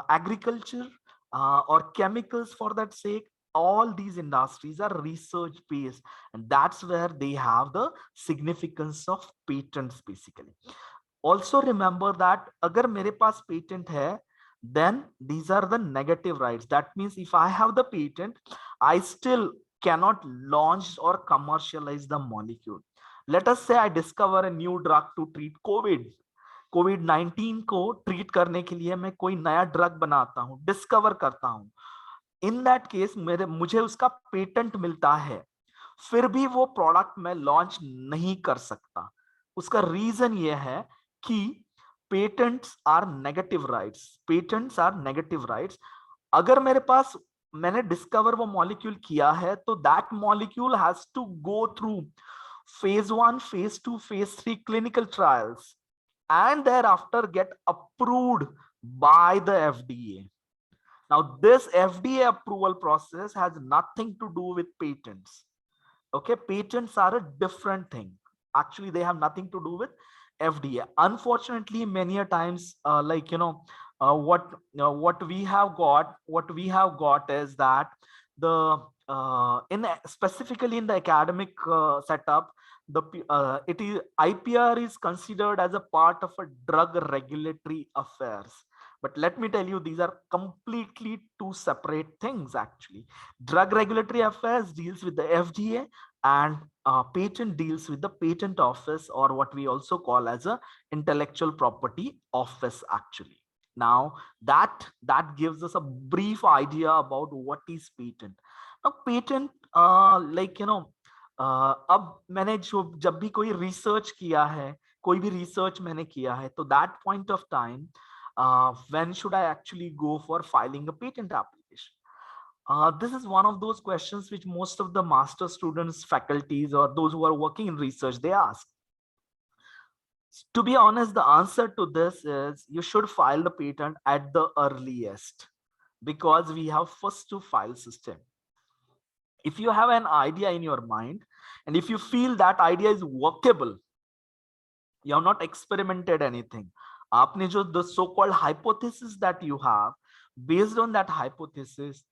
agriculture, or chemicals for that sake. All these industries are research based, and that's where they have the significance of patents basically. Also remember that agar mere paas patent hai, then these are the negative rights. That means if I have the patent, I still cannot launch or commercialize the molecule. Let us say I discover a new drug to treat COVID-19 को treat करने के लिए मैं कोई नया drug बनाता हूं, discover करता हूं. इन दैट केस मुझे उसका पेटेंट मिलता है, फिर भी वो प्रोडक्ट मैं लॉन्च नहीं कर सकता. उसका रीजन ये है कि patents are negative rights. Patents are negative rights. अगर मेरे पास मैंने डिस्कवर वो मॉलिक्यूल किया है, तो that molecule has to go through phase 1, phase 2, phase 3 clinical trials. and thereafter get approved by the FDA. Now, this FDA approval process has nothing to do with patents. Okay, patents are a different thing. Actually, they have nothing to do with FDA. Unfortunately, many a times, what we have got is that the specifically in the academic setup, it is IPR is considered as a part of a drug regulatory affairs. But let me tell you, these are completely two separate things. Actually, drug regulatory affairs deals with the FDA, and patent deals with the patent office, or what we also call as a intellectual property office. Actually, now that gives us a brief idea about what is patent. Now, patent अब मैंने जब भी कोई research किया है, कोई भी research मैंने किया है, तो that point of time, when should I actually go for filing a patent application? This is one of those questions which most of the master students, faculties, or those who are working in research, they ask. To be honest, the answer to this is you should file the patent at the earliest, because we have first to file system. If you have an idea in your mind, and if you feel that idea is workable, you have not experimented anything. आपने जो the so-called hypothesis that you have, based on that hypothesis,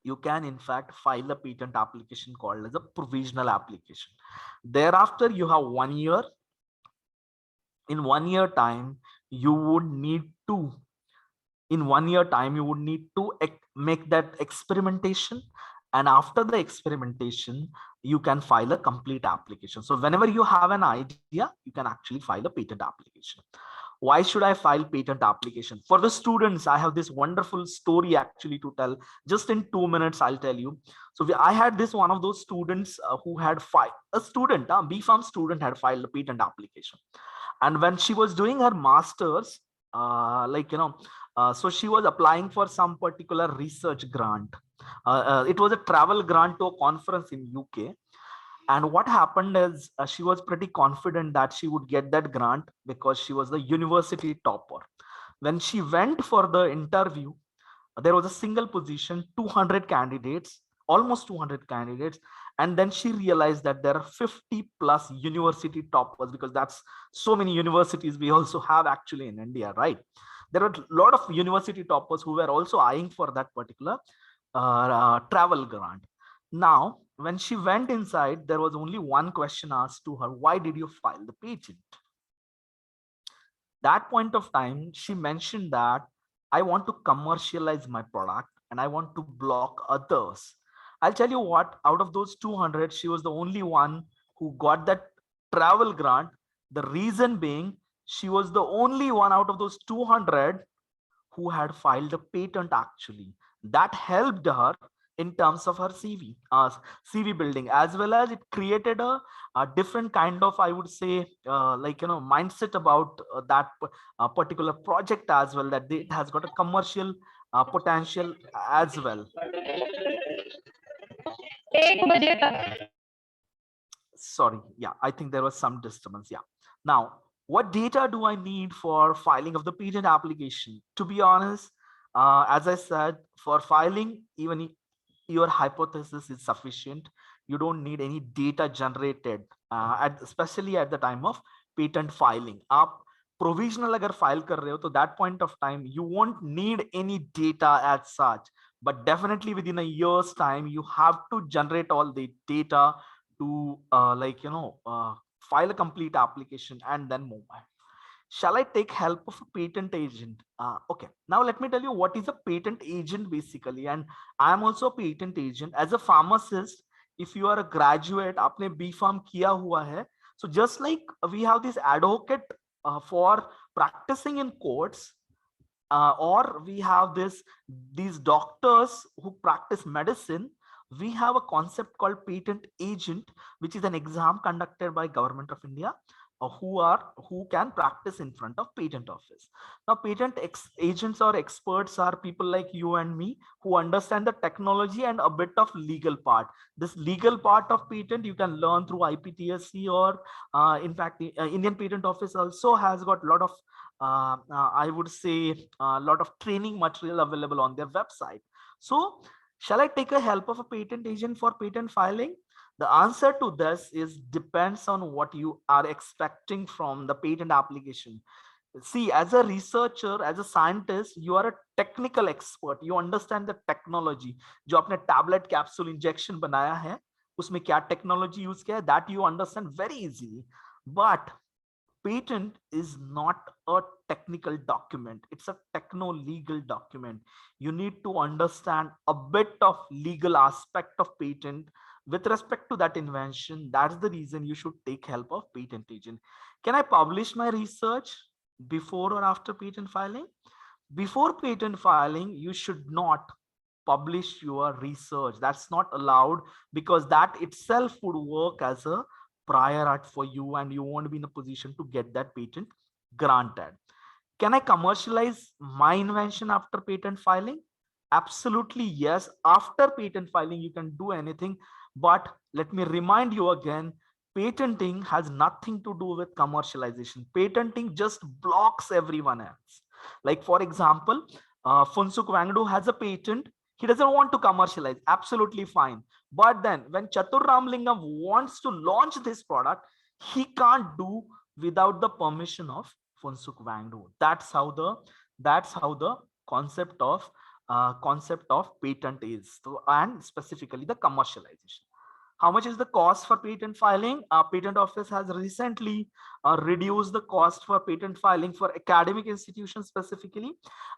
you can in fact file a patent application called as a provisional application. Thereafter, you have 1 year. In 1 year time, you would need to make that experimentation, and after the experimentation, you can file a complete application. So whenever you have an idea, you can actually file a patent application. Why should I file patent application? For the students, I have this wonderful story actually to tell. Just in 2 minutes, I'll tell you. So I had this one of those students who had filed, a student, a B.Pharm student had filed a patent application. And when she was doing her master's, so she was applying for some particular research grant. It was a travel grant to a conference in UK. And what happened is she was pretty confident that she would get that grant because she was the university topper. When she went for the interview, there was a single position, 200 candidates, almost 200 candidates. And then she realized that there are 50 plus university toppers, because that's so many universities we also have actually in India, right? There are a lot of university toppers who were also eyeing for that particular travel grant. Now, when she went inside, there was only one question asked to her: why did you file the patent? That point of time, she mentioned that I want to commercialize my product and I want to block others. I'll tell you what, out of those 200, she was the only one who got that travel grant. The reason being, she was the only one out of those 200 who had filed a patent actually. That helped her in terms of her CV building, as well as it created a different kind of, I would say, mindset about that particular project as well, that it has got a commercial potential as well. Sorry, yeah, I think there was some disturbance. Yeah. Now, what data do I need for filing of the patent application? To be honest, as I said, for filing, even your hypothesis is sufficient. You don't need any data generated, especially at the time of patent filing. आप provisional अगर file कर रहे हो, तो that point of time you won't need any data as such. But definitely within a year's time, you have to generate all the data to file a complete application and then move on. Shall I take help of a patent agent? Okay, now let me tell you what is a patent agent basically. And I am also a patent agent. As a pharmacist, if you are a graduate, आपने B.Pharm किया हुआ है, so just like we have this advocate for practicing in courts, or we have these doctors who practice medicine, we have a concept called patent agent, which is an exam conducted by Government of India, who can practice in front of patent office. Now, agents or experts are people like you and me who understand the technology and a bit of legal part. This legal part of patent you can learn through IPTSC, or in fact, the Indian Patent Office also has got a lot of I would say a lot of training material available on their website. So, shall I take a help of a patent agent for patent filing? The answer to this is depends on what you are expecting from the patent application. See, as a researcher, as a scientist, you are a technical expert. You understand the technology. जो आपने tablet capsule injection बनाया है, उसमें क्या technology use किया है, that you understand very easily. But patent is not a technical document. It's a techno-legal document. You need to understand a bit of legal aspect of patent with respect to that invention. That's the reason you should take help of patent agent. Can I publish my research before or after patent filing? Before patent filing, you should not publish your research. That's not allowed, because that itself would work as a prior art for you and you won't be in a position to get that patent granted. Can I commercialize my invention after patent filing? Absolutely yes. After patent filing, you can do anything. But let me remind you again, patenting has nothing to do with commercialization. Patenting just blocks everyone else. Like, for example, Funsuk Wangdo has a patent. He doesn't want to commercialize. Absolutely fine. But then when Chatur Ramlingam wants to launch this product, he can't do without the permission of Funsuk Wangdo. That's how the concept of patent is. So, and specifically the commercialization. How much is the cost for patent filing? Patent Office has recently reduced the cost for patent filing for academic institutions specifically.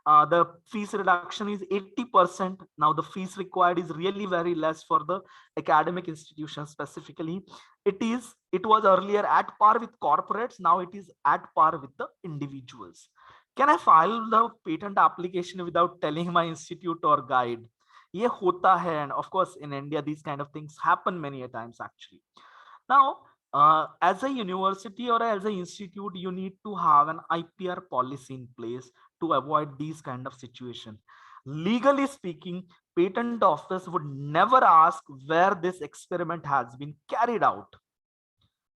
The fees reduction is 80%. Now the fees required is really very less for the academic institutions specifically. It was earlier at par with corporates. Now it is at par with the individuals. Can I file the patent application without telling my institute or guide? ये होता है, and of course in India these kind of things happen many a times actually. Now, as a university or as an institute, you need to have an IPR policy in place to avoid these kind of situations. Legally speaking, Patent Office would never ask where this experiment has been carried out.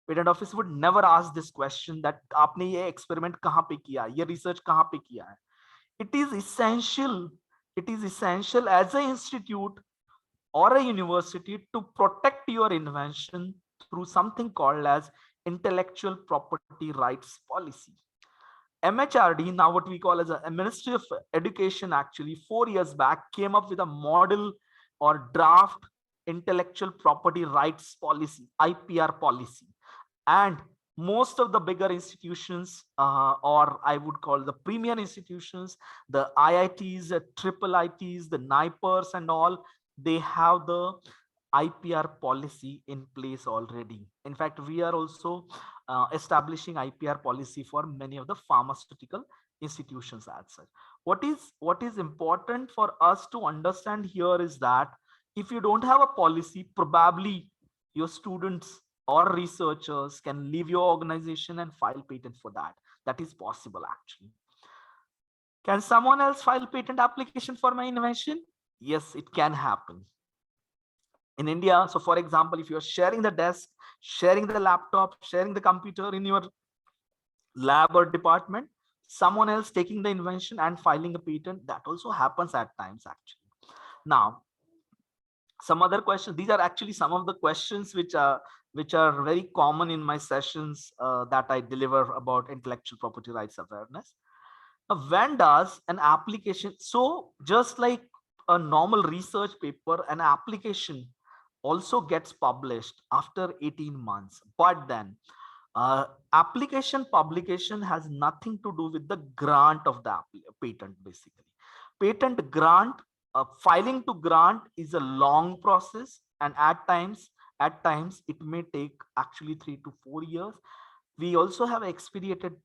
Patent Office would never ask this question that आपने ये experiment कहाँ पे किया, ये research कहाँ पे किया है. It is essential as an institute or a university to protect your invention through something called as intellectual property rights policy. MHRD, now what we call as a Ministry of Education, actually 4 years back came up with a model or draft intellectual property rights policy, IPR policy. And most of the bigger institutions, or I would call the premier institutions, the IITs, the triple ITs, the NIPERS and all, they have the IPR policy in place already. In fact, we are also establishing IPR policy for many of the pharmaceutical institutions as such. What is important for us to understand here is that if you don't have a policy, probably your students or researchers can leave your organization and file patent for that. That is possible actually. Can someone else file patent application for my invention? Yes, it can happen. In India, so for example, if you're sharing the desk, sharing the laptop, sharing the computer in your lab or department, someone else taking the invention and filing a patent, that also happens at times actually. Now, some other questions. These are actually some of the questions which are very common in my sessions that I deliver about intellectual property rights awareness. Now, when does an application, so just like a normal research paper, an application also gets published after 18 months. But then application publication has nothing to do with the grant of the patent basically. Patent grant, filing to grant is a long process, and at times it may take actually 3 to 4 years. We also have expedited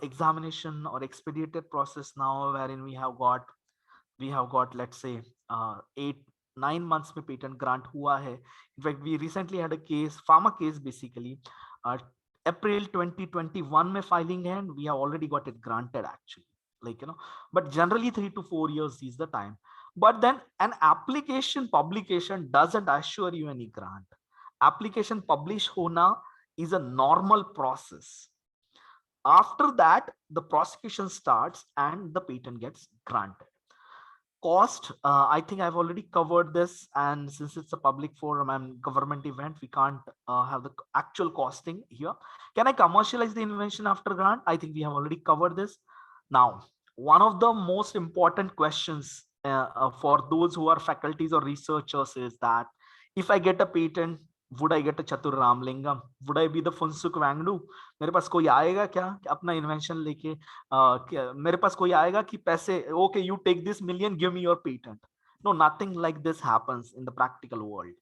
examination or expedited process now, wherein we have got let's say 8-9 months में patent grant हुआ है. In fact, we recently had a case, pharma case basically. April 2021 में filing है, and we have already got it granted actually, like, you know, but generally 3 to 4 years is the time. But then an application publication doesn't assure you any grant. Application publish hona is a normal process. After that, the prosecution starts and the patent gets granted. Cost, I think I've already covered this, and since it's a public forum and government event, we can't have the actual costing here. Can I commercialize the invention after grant? I think we have already covered this. Now, one of the most important questions for those who are faculties or researchers is that if I get a patent, would I get a Chatur Ramlingam? Would I be the Funsuk Wangdu? मेरे पास कोई आएगा क्या अपना invention लेके? मेरे पास कोई आएगा कि पैसे, okay, you take this million, give me your patent? No, nothing like this happens in the practical world.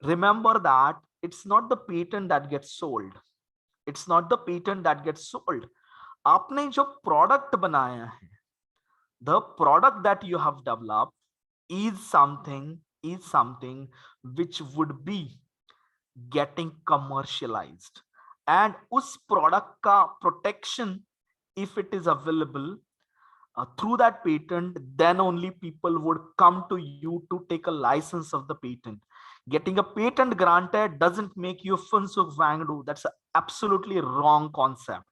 Remember that it's not the patent that gets sold. It's not the patent that gets sold. आपने जो product बनाया है, the product that you have developed is something which would be getting commercialized, and us product ka protection, if it is available through that patent, then only people would come to you to take a license of the patent. Getting a patent granted doesn't make you Funsuk Wangdu. That's an absolutely wrong concept.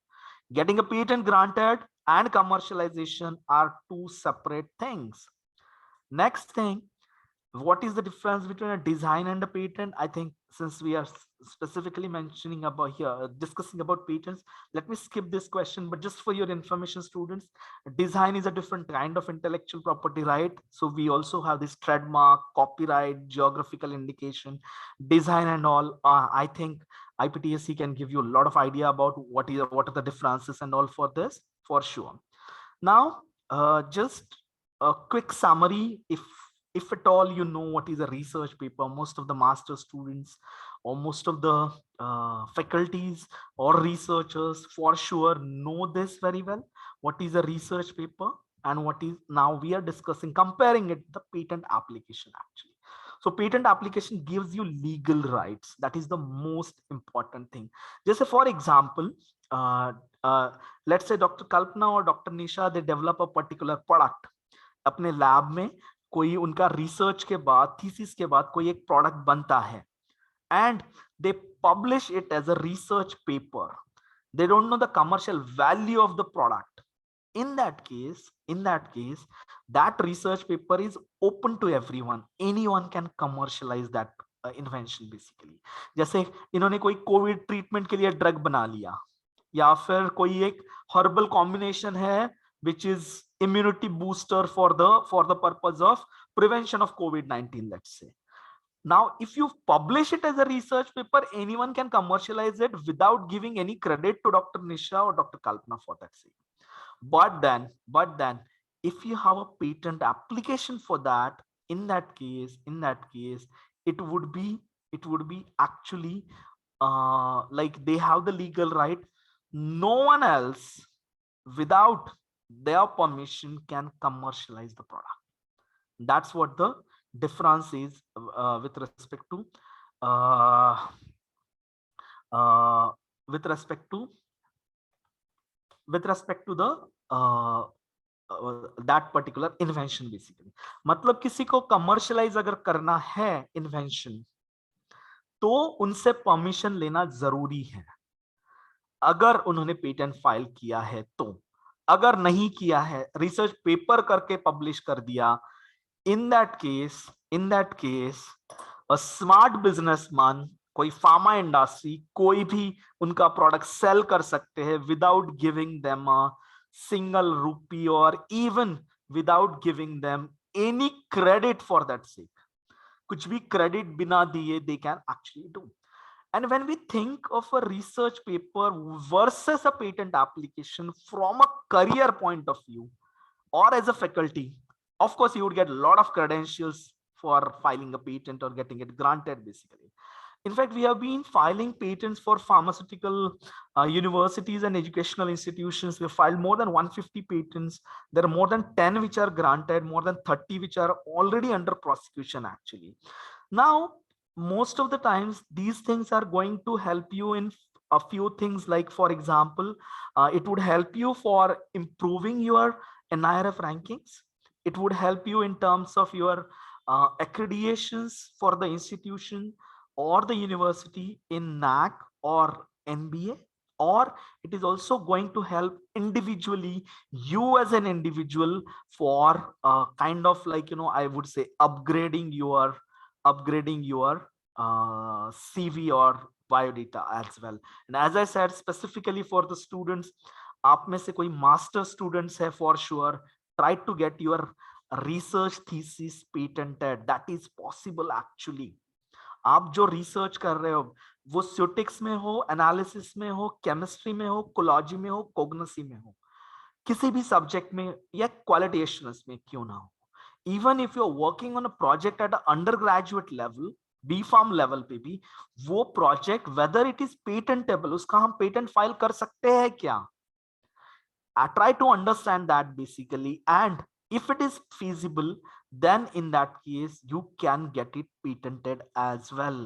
Getting a patent granted and commercialization are two separate things. Next thing, what is the difference between a design and a patent? I think since we are specifically mentioning about here, discussing about patents, let me skip this question, but just for your information, students, design is a different kind of intellectual property, right? So we also have this trademark, copyright, geographical indication, design and all. I think IPTSC can give you a lot of idea about what are the differences and all for this, for sure. Now, just a quick summary, if at all you know what is a research paper. Most of the master students or most of the faculties or researchers for sure know this very well. What is a research paper and what is, now we are discussing, comparing it, the patent application actually. So patent application gives you legal rights. That is the most important thing. Just for example, let's say Dr. Kalpana or Dr. Nisha, they develop a particular product. अपने lab में कोई उनका research के बाद, thesis के बाद कोई एक प्रोडक्ट बनता है, and they publish it as a research paper. They don't know the commercial value of the product. In that case, that research paper is open to everyone. Anyone can commercialize that invention basically. जैसे इन्होंने कोई Covid treatment के लिए drug बना लिया, या फिर कोई एक हर्बल कॉम्बिनेशन है which is immunity booster for the purpose of prevention of COVID-19, let's say. Now, if you publish it as a research paper, anyone can commercialize it without giving any credit to Dr. Nisha or Dr. Kalpana for that sake. But then, if you have a patent application for that, in that case, it would be actually like they have the legal right. No one else, without their permission, can commercialize the product. That's what the difference is with respect to the that particular invention basically. मतलब किसी को commercialize अगर करना है invention, तो उनसे permission लेना जरूरी है, अगर उन्होंने पेटेंट फाइल किया है तो. अगर नहीं किया है, रिसर्च पेपर करके पब्लिश कर दिया, in that case a smart businessman, कोई फार्मा इंडस्ट्री, कोई भी उनका प्रोडक्ट सेल कर सकते हैं without giving them a single rupee or even without giving them any credit for that sake. कुछ भी क्रेडिट बिना दिए they can actually do. And when we think of a research paper versus a patent application from a career point of view or as a faculty, of course, you would get a lot of credentials for filing a patent or getting it granted basically. In fact, we have been filing patents for pharmaceutical universities and educational institutions. We have filed more than 150 patents. There are more than 10 which are granted, more than 30 which are already under prosecution actually. Now, most of the times these things are going to help you in a few things like, for example, it would help you for improving your NIRF rankings. It would help you in terms of your accreditations for the institution or the university in NAC or NBA, or it is also going to help individually you as an individual for kind of like, I would say upgrading your CV or biodata as well. And as I said, specifically for the students, आप में से कोई master students है, for sure try to get your research thesis patented. That is possible actually. आप जो research कर रहे हो वो स्यूटिक्स में हो, एनालिसिस में हो, केमिस्ट्री में हो, कोलॉजी में हो, कोग्नसी में हो, किसी भी सब्जेक्ट में या क्वालिटी एश्योरेंस में क्यों ना हो, even if you are working on a project at undergraduate level, B pharm level पे भी वो project whether it is patentable, उसका हम पेटेंट फाइल कर सकते हैं क्या? I try to understand that basically, and if it is feasible, then in that case you can get it patented as well.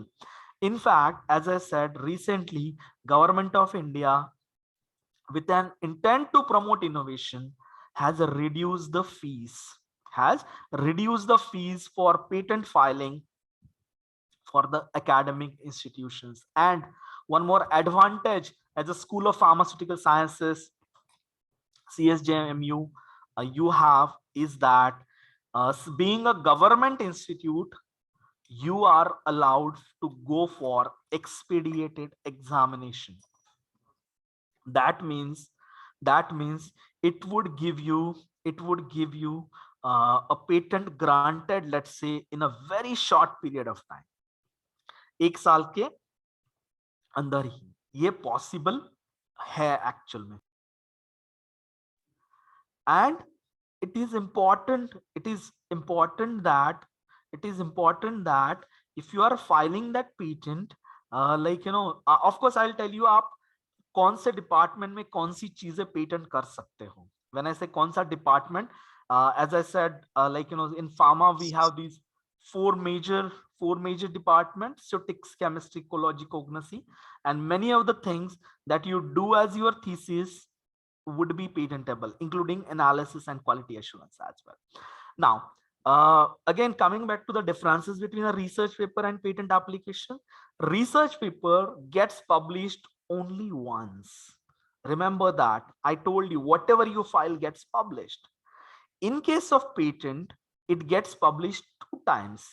In fact, as I said, recently Government of India, with an intent to promote innovation, has reduced the fees for patent filing for the academic institutions. And one more advantage as a School of Pharmaceutical Sciences, CSJMU, you have is that being a government institute, you are allowed to go for expedited examination. That means it would give you a patent granted, let's say, in a very short period of time. एक साल के अंदर ही ये possible है actual में. And it is important that if you are filing that patent, of course I'll tell you आप कौन से डिपार्टमेंट में कौन सी चीजें पेटेंट कर सकते हो. When I say कौन सा department, as I said, in pharma we have these four major departments: statistics, chemistry, ecology, cognosy, and many of the things that you do as your thesis would be patentable, including analysis and quality assurance as well. Now, again, coming back to the differences between a research paper and patent application, research paper gets published only once. Remember that. I told you, whatever you file gets published. In case of patent, it gets published 2 times.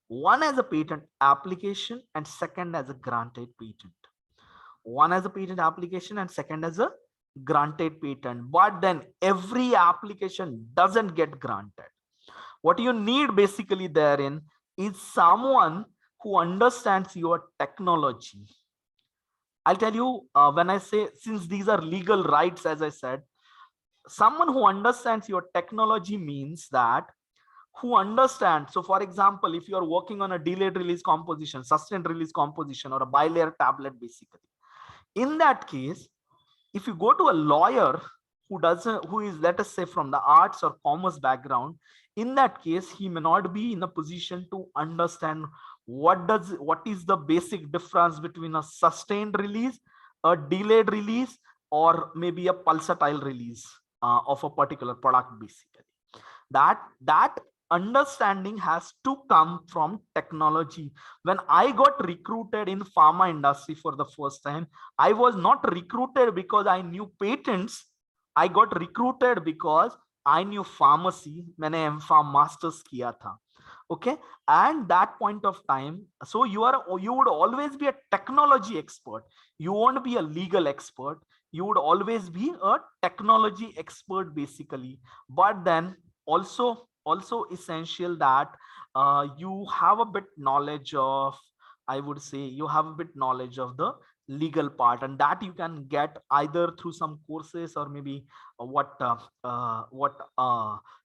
One as a patent application and second as a granted patent. One as a patent application and second as a granted patent. But then every application doesn't get granted. What you need basically therein is someone who understands your technology. I'll tell you, when I say, since these are legal rights, as I said, someone who understands your technology means that who understands. So for example, if you are working on a delayed release composition, sustained release composition, or a bilayer tablet, basically, in that case, if you go to a lawyer who is, let us say, from the arts or commerce background, in that case, he may not be in a position to understand what is the basic difference between a sustained release, a delayed release, or maybe a pulsatile release of a particular product. Basically, that understanding has to come from technology. When I got recruited in pharma industry for the first time, I was not recruited because I knew patents. I got recruited because I knew pharmacy. मैंने M.Pharm masters किया था. Okay, and that point of time, so you would always be a technology expert. You won't be a legal expert. You would always be a technology expert basically. But then also essential that you have a bit knowledge of, I would say, you have a bit knowledge of the legal part, and that you can get either through some courses or maybe what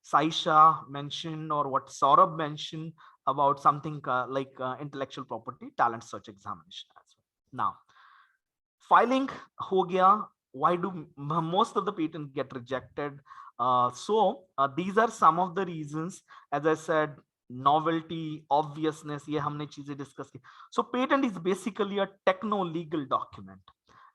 Saisha mentioned or what Saurabh mentioned about something like intellectual property talent search examination as well. Now, filing ho gaya. Why do most of the patents get rejected? These are some of the reasons. As I said, novelty, obviousness, ये हमने चीजें discuss की. So patent is basically a techno-legal document.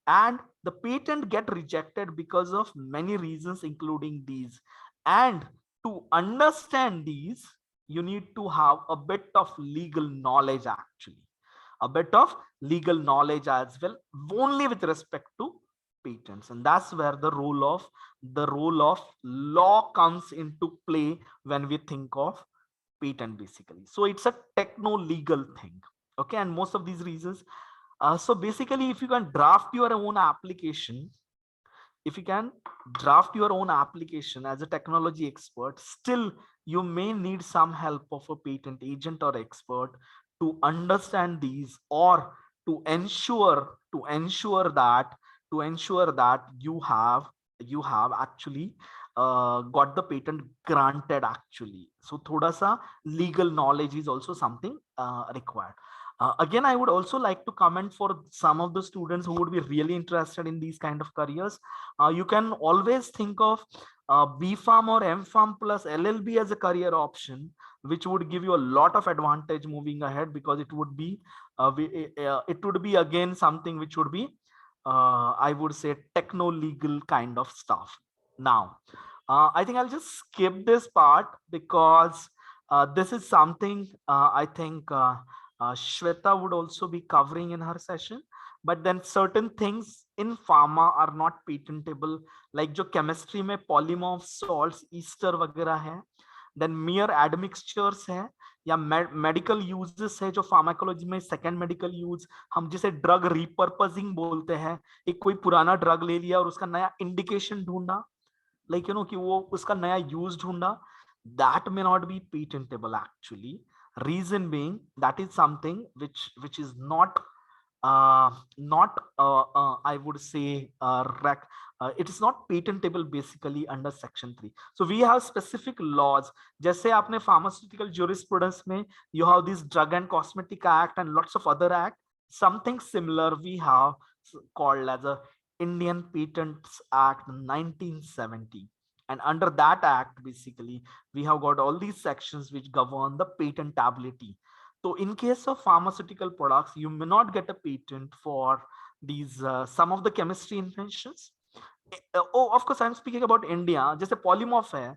and the patent get rejected because of many reasons, including these. And to understand these, you need to have a bit of legal knowledge, actually, a bit of legal knowledge as well, only with respect to patents. And that's where the role of law comes into play when we think of patent, basically. So it's a techno legal thing. Okay, and most of these reasons, so basically, if you can draft your own application, as a technology expert, still you may need some help of a patent agent or expert to understand these, or to ensure that you have actually got the patent granted, actually. So thoda sa legal knowledge is also something required. Again, I would also like to comment for some of the students who would be really interested in these kind of careers. You can always think of B.Pharm or M.Pharm plus LLB as a career option, which would give you a lot of advantage moving ahead, because it would be again something which would be I would say techno legal kind of stuff. Now, I think I'll just skip this part, because this is something I think Shweta would also be covering in her session. But then certain things in pharma are not patentable, like जो chemistry में polymorph salts, ester वगैरह है, then mere admixtures है, या medical uses है जो pharmacology में second medical use, हम जिसे ड्रग रिपर्पसिंग बोलते हैं, एक कोई पुराना ड्रग ले लिया और उसका नया इंडिकेशन ढूंढा, लाइक यू नो कि वो उसका नया यूज ढूंढा, that may not be patentable, actually. Reason being, that is something which is not I would say it is not patentable basically under section 3. So we have specific laws. जैसे आपने pharmaceutical jurisprudence में you have this Drug and Cosmetic Act and lots of other act. Something similar we have called as a Indian Patents Act 1970. And under that act, basically, we have got all these sections which govern the patentability. So in case of pharmaceutical products, you may not get a patent for these some of the chemistry inventions. Oh, of course, I'm speaking about India. Just a polymorph hai.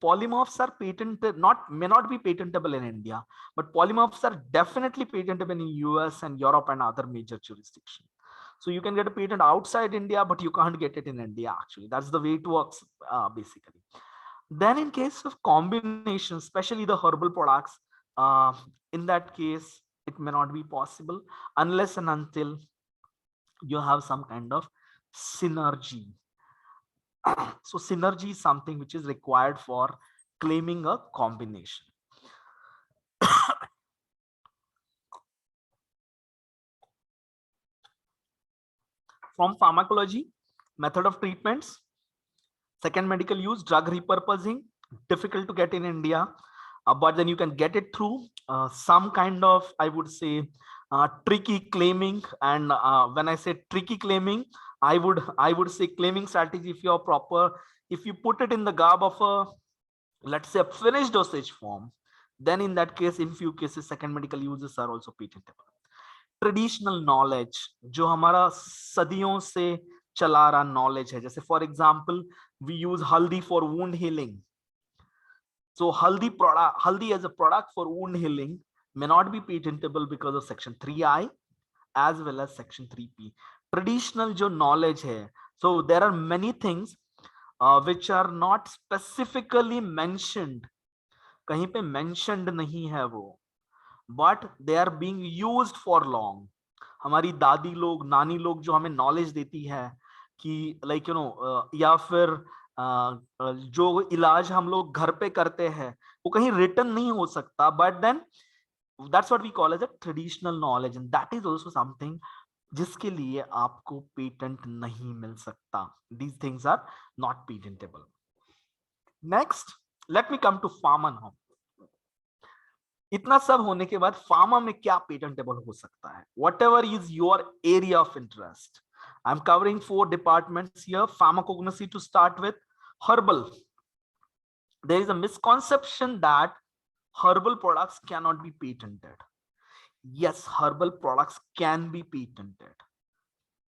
Polymorphs are patented, may not be patentable in India, but polymorphs are definitely patentable in US and Europe and other major jurisdictions. So you can get a patent outside India, but you can't get it in India, actually. That's the way it works, basically. Then in case of combinations, especially the herbal products, in that case, it may not be possible unless and until you have some kind of synergy. So synergy is something which is required for claiming a combination. From pharmacology, method of treatments, second medical use, drug repurposing, difficult to get in India, but then you can get it through some kind of, I would say, tricky claiming. And when I say tricky claiming, I would say claiming strategy, if you're proper, if you put it in the garb of a, let's say, a finished dosage form, then in that case, in few cases, second medical uses are also patentable. Traditional knowledge जो हमारा सदियों से चला रहा knowledge है, जैसे for example we use हल्दी for wound healing. So haldi as a product for wound healing may not be patentable because of section 3I as well as section 3P. Traditional jo knowledge hai, so there are many things which are not specifically mentioned, kahin pe mentioned nahi hai wo, but they are being used for long. हमारी दादी लोग, नानी लोग जो हमें knowledge देती है कि लाइक यू नो, या फिर जो इलाज हम लोग घर पे करते हैं वो कहीं रिटन नहीं हो सकता, but then that's what we call as a traditional knowledge, and that is also something जिसके लिए आपको पेटेंट नहीं मिल सकता. These things are not patentable. Next, let me come to pharma now. इतना सब होने के बाद फार्मा में क्या पेटेंटेबल हो सकता है? Whatever is your area of interest. I'm covering 4 departments here. Pharmacognosy to start with. Herbal. There is a misconception that herbal products cannot be patented. Yes, herbal products can be patented.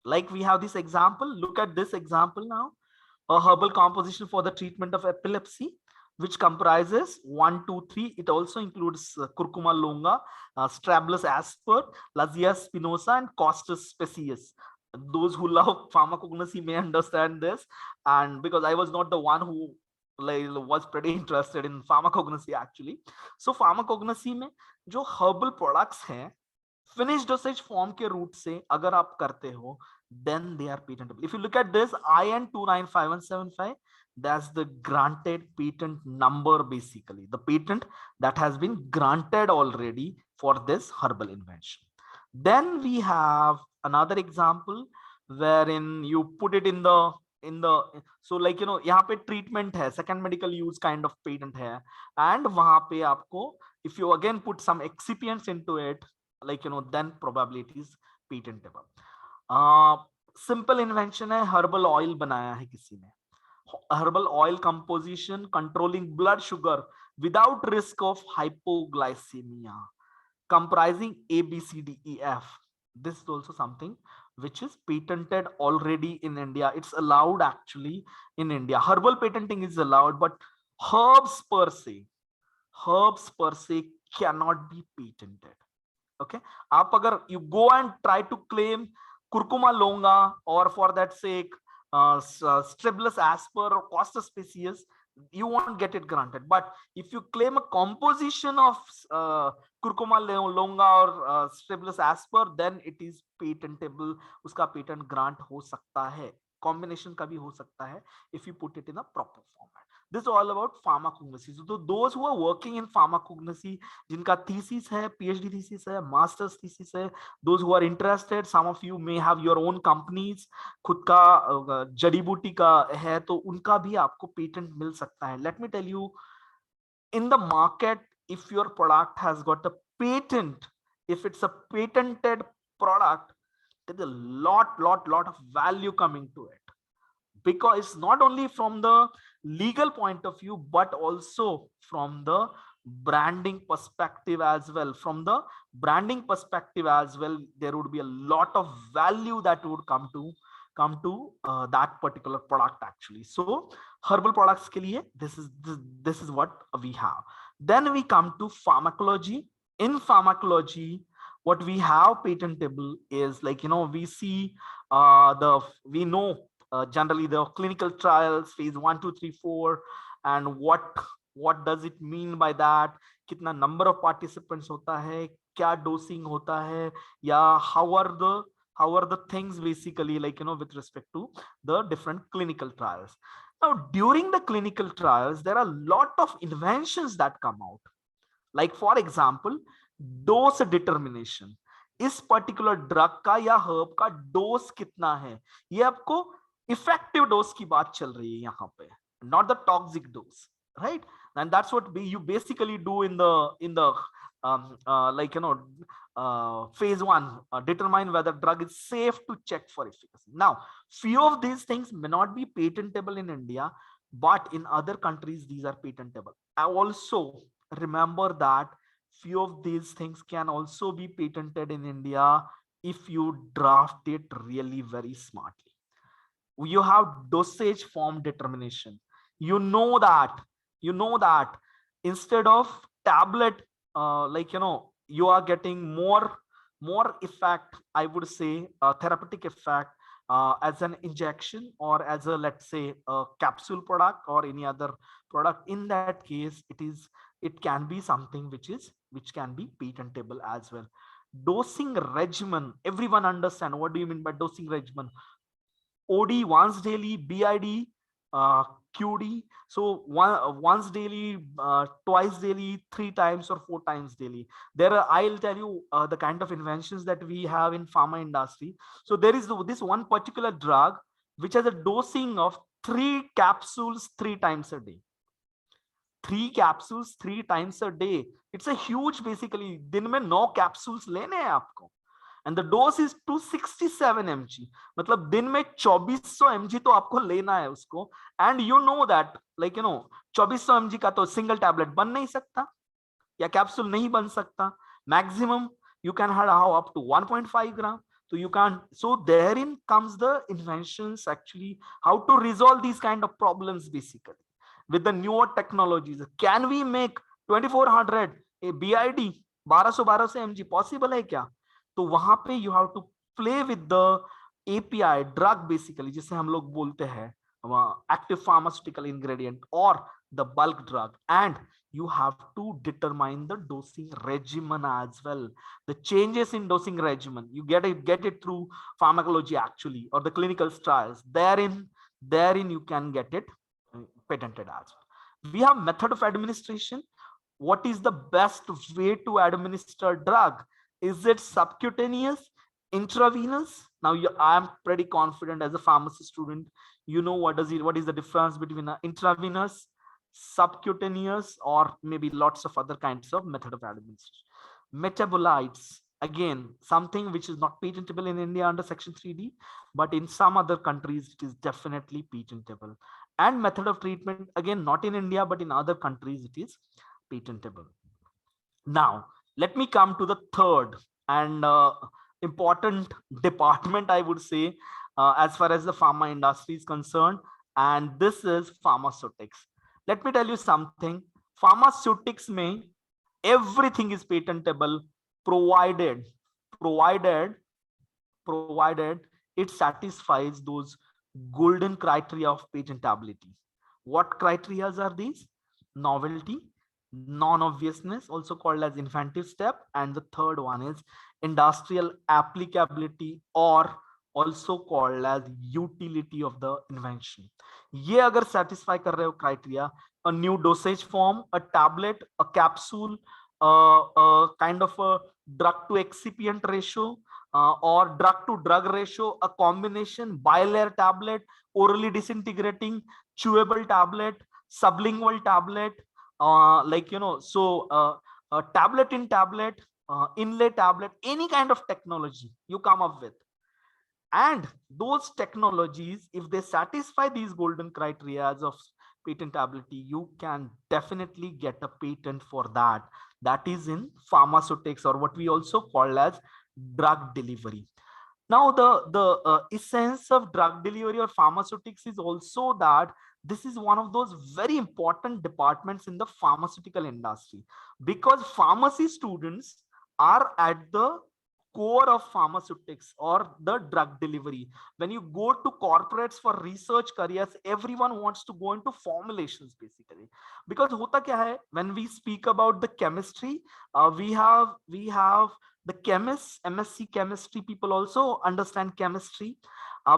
Like we have this example, look at this example now, a herbal composition for the treatment of epilepsy, which comprises 1, 2, 3. It also includes curcuma longa, Strabelus asper, Lazia spinosa, and Costus specius. Those who love pharmacognosy may understand this, and because I was not the one who was pretty interested in pharmacognosy actually. So pharmacognosy में जो herbal products हैं, finished dosage form के route से अगर आप करते हो, then they are patentable. If you look at this IN 295175, that's the granted patent number, basically the patent that has been granted already for this herbal invention. Then we have another example wherein you put it in the so like यहाँ पे treatment है, second medical use kind of patent है, and वहाँ पे आपको if you again put some excipients into it, like then probably it is patentable. Simple invention है, herbal oil बनाया है किसी ने, herbal oil composition controlling blood sugar without risk of hypoglycemia, comprising A, B, C, D, E, F. This is also something which is patented already in India. It's allowed actually in India. Herbal patenting is allowed, but herbs per se cannot be patented. Okay, आप अगर you go and try to claim curcuma longa, or for that sake Strabelus asper or Costus species, you won't get it granted. But if you claim a composition of curcuma longa or Strabelus asper, then it is patentable. उसका patent grant हो सकता है, combination का भी हो सकता है if you put it in a proper format. This is all about pharmacognosy. So those who are working in pharmacognosy, जिनका thesis है, PhD thesis है, master's thesis है, those who are interested, some of you may have your own companies, खुद का जड़ी बूटी का है, तो उनका भी आपको patent मिल सकता है. Let me tell you, in the market, if your product has got a patent, if it's a patented product, there's a lot of value coming to it, because it's not only from the legal point of view, but also from the branding perspective as well. From the branding perspective as well, there would be a lot of value that would come to that particular product actually. So herbal products ke liye, this is what we have. Then we come to pharmacology. In pharmacology, what we have patentable is, like we see we know generally the clinical trials, phase 1, 2, 3, 4, and what does it mean by that, kitna number of participants hota hai, kya dosing hota hai, ya how are the things basically, like with respect to the different clinical trials. Now during the clinical trials, there are a lot of inventions that come out, like for example dose determination. इस particular drug का या herb का dose कितना है, ये आपको effective dose की बात चल रही है यहाँ पे, not the toxic dose, right? And that's what you basically do in the phase 1, determine whether drug is safe to check for efficacy. Now few of these things may not be patentable in India, but in other countries these are patentable. I also remember that few of these things can also be patented in India if you draft it really very smartly. You have dosage form determination. You know that instead of tablet, you are getting more effect, I would say, therapeutic effect as an injection or as a, let's say, a capsule product or any other product. In that case, it can be something which can be patentable as well. Dosing regimen, everyone understand what do you mean by dosing regimen? OD, once daily, BID, QD. So once daily, twice daily, 3 times or 4 times daily. I'll tell you the kind of inventions that we have in pharma industry. So there is this one particular drug which has a dosing of 3 capsules 3 times a day. 3 capsules 3 times a day. It's a huge, basically, दिन में 9 capsules लेने हैं आपको. And the dose is 267 mg. मतलब दिन में 2400 mg तो आपको लेना है उसको. And you know that, 2400 mg का तो single tablet बन नहीं सकता या capsule नहीं बन सकता. Maximum you can have up to 1.5 gram. So you can't, so therein comes the inventions actually, how to resolve these kind of problems basically with the newer technologies. Can we make 2400 a BID 1200 mg possible है क्या? तो वहां पे you have to play with the API drug basically, जिसे हम लोग बोलते हैं active pharmaceutical ingredient or the bulk drug, and you have to determine the dosing regimen as well. The changes in dosing regimen, you get it through pharmacology actually, or the clinical trials. Therein you can get it patented as well. We have method of administration. What is the best way to administer drug? Is it subcutaneous, intravenous? Now I am pretty confident as a pharmacy student, you know what is the difference between an intravenous, subcutaneous, or maybe lots of other kinds of method of administration. Metabolites, again, something which is not patentable in India under Section 3D, but in some other countries it is definitely patentable. And method of treatment, again, not in India, but in other countries it is patentable. Now, let me come to the third and important department, I would say, as far as the pharma industry is concerned, and this is pharmaceutics. Let me tell you something. Pharmaceutics mein everything is patentable, provided it satisfies those golden criteria of patentability. What criteria are these? Novelty, non-obviousness, also called as inventive step, and the third one is industrial applicability, or also called as utility of the invention. ये अगर satisfy कर रहे हो criteria, a new dosage form, a tablet, a capsule, kind of a drug to excipient ratio, or drug to drug ratio, a combination, bilayer tablet, orally disintegrating, chewable tablet, sublingual tablet, like, you know, so a tablet in tablet, inlay tablet, any kind of technology you come up with. And those technologies, if they satisfy these golden criteria of patentability, you can definitely get a patent for that. That is in pharmaceutics, or what we also call as drug delivery. Now, the essence of drug delivery or pharmaceutics is also that this is one of those very important departments in the pharmaceutical industry, because pharmacy students are at the core of pharmaceutics or the drug delivery. When you go to corporates for research careers, everyone wants to go into formulations basically, because hota kya hai, when we speak about the chemistry, we have the chemists, MSc chemistry people also understand chemistry.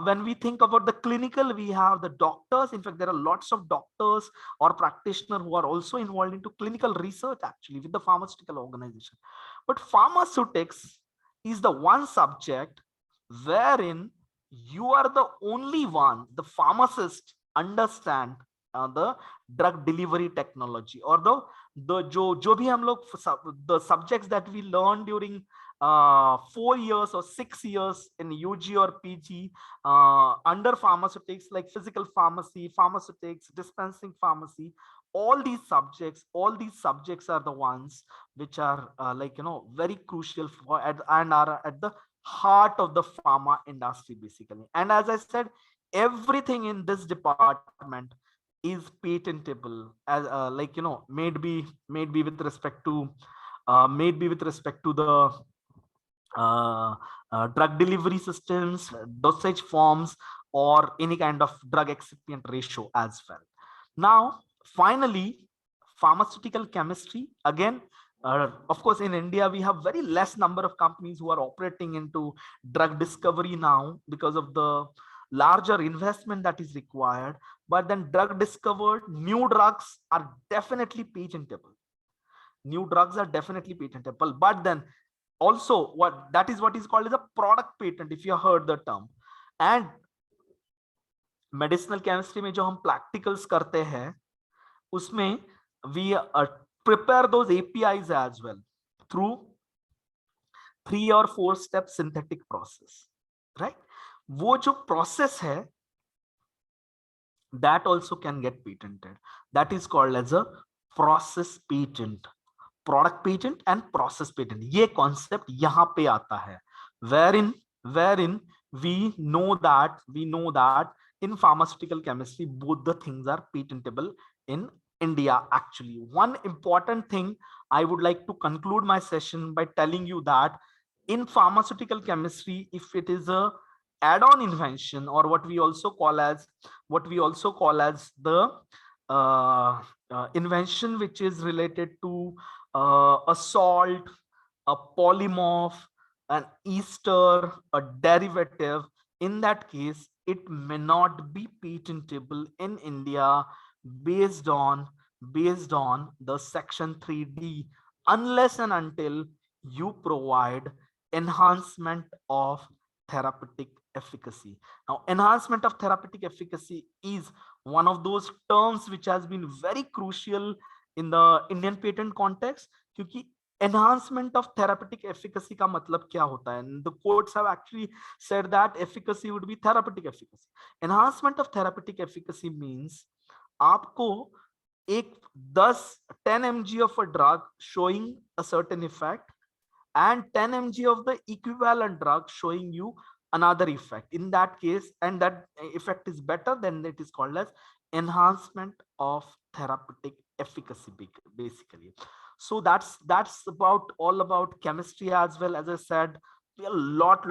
When we think about the clinical, we have the doctors. In fact, there are lots of doctors or practitioners who are also involved into clinical research actually with the pharmaceutical organization. But pharmaceutics is the one subject wherein you are the only one, the pharmacist, understand the drug delivery technology, or the jo bhi hum log, the subjects that we learn during 4 years or 6 years in UG or PG under pharmaceutics, like physical pharmacy, pharmaceutics, dispensing pharmacy, all these subjects are the ones which are like, you know, very crucial for and are at the heart of the pharma industry basically. And as I said, everything in this department is patentable, as like, you know, maybe with respect to the drug delivery systems, dosage forms, or any kind of drug excipient ratio as well. Now, finally, pharmaceutical chemistry. Again, of course, in India, we have very less number of companies who are operating into drug discovery now because of the larger investment that is required. But then drug discovered, new drugs are definitely patentable. New drugs are definitely patentable. But then also what is called as a product patent, if you heard the term. And medicinal chemistry में जो हम practicals करते हैं, उसमें we prepare those APIs as well through 3 or 4 step synthetic process, right? वो जो process है, that also can get patented. That is called as a process patent. Product patent and process patent, ये concept यहाँ पे आता है, wherein wherein we know that in pharmaceutical chemistry, both the things are patentable in India. Actually, one important thing I would like to conclude my session by telling you that in pharmaceutical chemistry, if it is a add-on invention, or what we also call as the invention which is related to a salt, a polymorph, an ester, a derivative, in that case it may not be patentable in India based on the section 3D, unless and until you provide enhancement of therapeutic efficacy. Now, enhancement of therapeutic efficacy is one of those terms which has been very crucial in the Indian patent context, क्योंकि enhancement of therapeutic efficacy का मतलब क्या होता है? And the courts have actually said that efficacy would be therapeutic efficacy. Enhancement of therapeutic efficacy means आपको एक 10 mg of a drug showing a certain effect and 10 mg of the equivalent drug showing you another effect. In that case, and that effect is better, then it is called as enhancement of therapeutic efficacy, basically. So that's all about chemistry. As well, as I said, a lot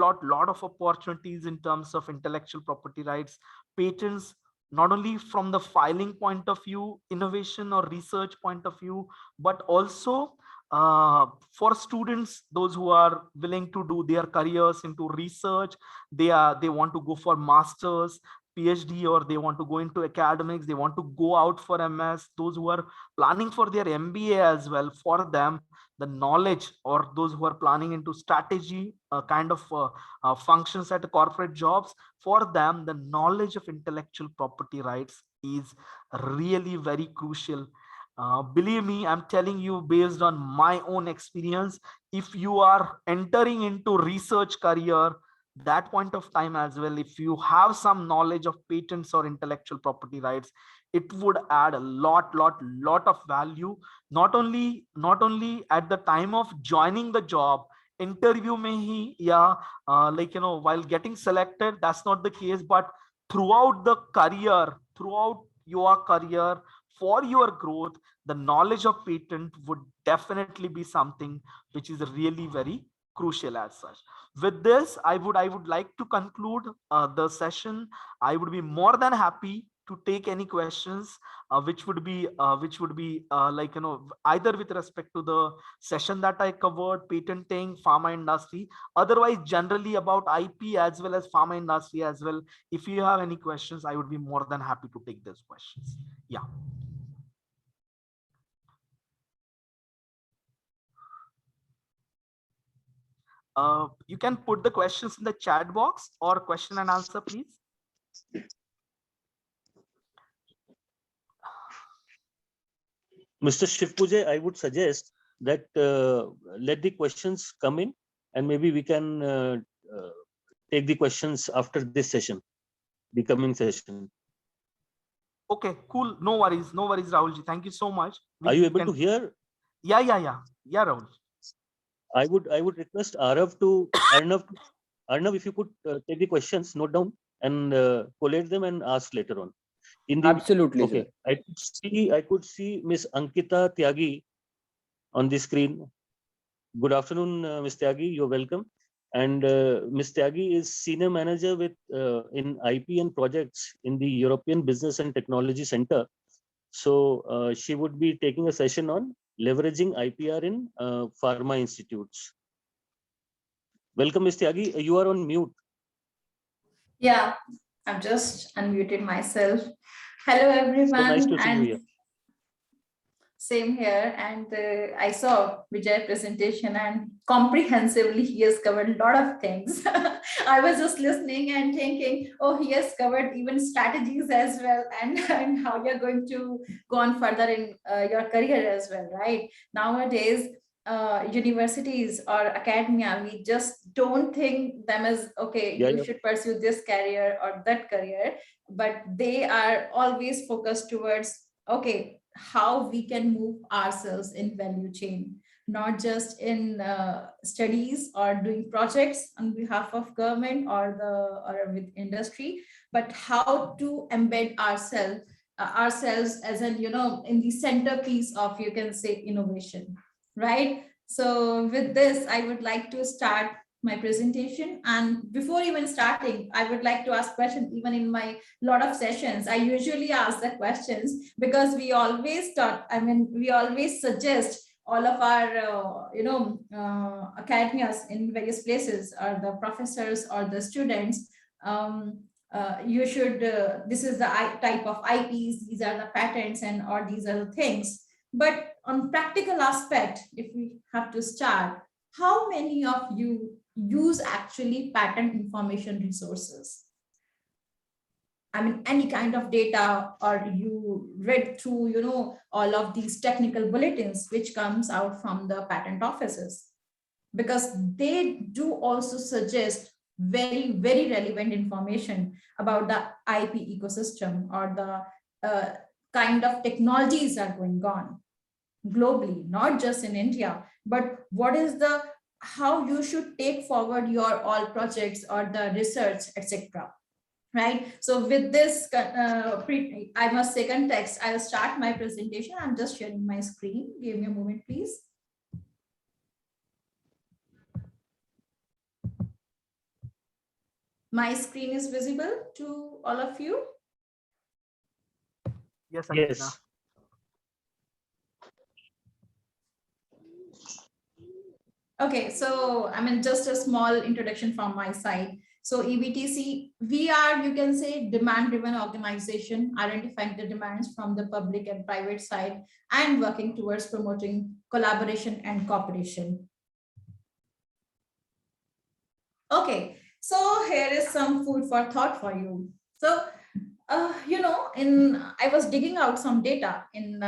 of opportunities in terms of intellectual property rights, patents, not only from the filing point of view, innovation or research point of view, but also for students, those who are willing to do their careers into research, they want to go for masters, PhD, or they want to go into academics, they want to go out for MS, those who are planning for their MBA as well, for them the knowledge, or those who are planning into strategy kind of functions at corporate jobs, for them the knowledge of intellectual property rights is really very crucial. Believe me, I'm telling you based on my own experience, if you are entering into research career, that point of time as well, if you have some knowledge of patents or intellectual property rights, it would add a lot of value, not only at the time of joining the job, interview mein hi, yeah, while getting selected, that's not the case, but throughout your career, for your growth, the knowledge of patent would definitely be something which is really very crucial as such. With this, I would like to conclude the session. I would be more than happy to take any questions which would be either with respect to the session that I covered, patenting, pharma industry, otherwise generally about IP as well as pharma industry as well. If you have any questions, I would be more than happy to take those questions. Yeah. You can put the questions in the chat box or question and answer, please. Mr. Shivpujay, I would suggest that let the questions come in, and maybe we can take the questions after this session, the coming session. Okay, cool. No worries, Rahulji. Thank you so much. Are you able to hear? Yeah, Rahul. I would request Arnav, if you could take the questions, note down and collate them and ask later on. Absolutely. Okay. Sir. I could see Miss Ankita Tyagi on the screen. Good afternoon, Ms. Tyagi. You're welcome. And Ms. Tyagi is senior manager with in IP and projects in the European Business and Technology Center. So she would be taking a session on leveraging IPR in pharma institutes. Welcome, Ms. Tyagi. You are on mute. Yeah, I've just unmuted myself. Hello, everyone. So nice to see you here. Same here. And I saw Vijay's presentation, and comprehensively he has covered a lot of things. I was just listening and thinking, oh, he has covered even strategies as well, and how you're going to go on further in your career as well, right? Nowadays, universities or academia, we just don't think them as, okay, you should pursue this career or that career, but they are always focused towards, okay, how we can move ourselves in value chain. not just in studies or doing projects on behalf of government or with industry, but how to embed ourselves as an, in the centerpiece of, you can say, innovation, right? So with this, I would like to start my presentation. And before even starting, I would like to ask questions. Even in my lot of sessions, I usually ask the questions because we always suggest all of our, academias in various places, or the professors or the students, you should, this is the type of IPs, these are the patents, and or these are the things. But on practical aspect, if we have to start, how many of you use actually patent information resources? I mean, any kind of data, or you read through, all of these technical bulletins which comes out from the patent offices, because they do also suggest very, very relevant information about the IP ecosystem, or the kind of technologies are going on globally, not just in India, but what is how you should take forward your all projects or the research, etc. Right? So with this, I must say context, I'll start my presentation. I'm just sharing my screen. Give me a moment, please. My screen is visible to all of you? Yes, Ankita. Yes. Okay, so I mean, just a small introduction from my side. So EBTC, we are, you can say, demand-driven organization, identifying the demands from the public and private side and working towards promoting collaboration and cooperation. Okay, so here is some food for thought for you. So, I was digging out some data in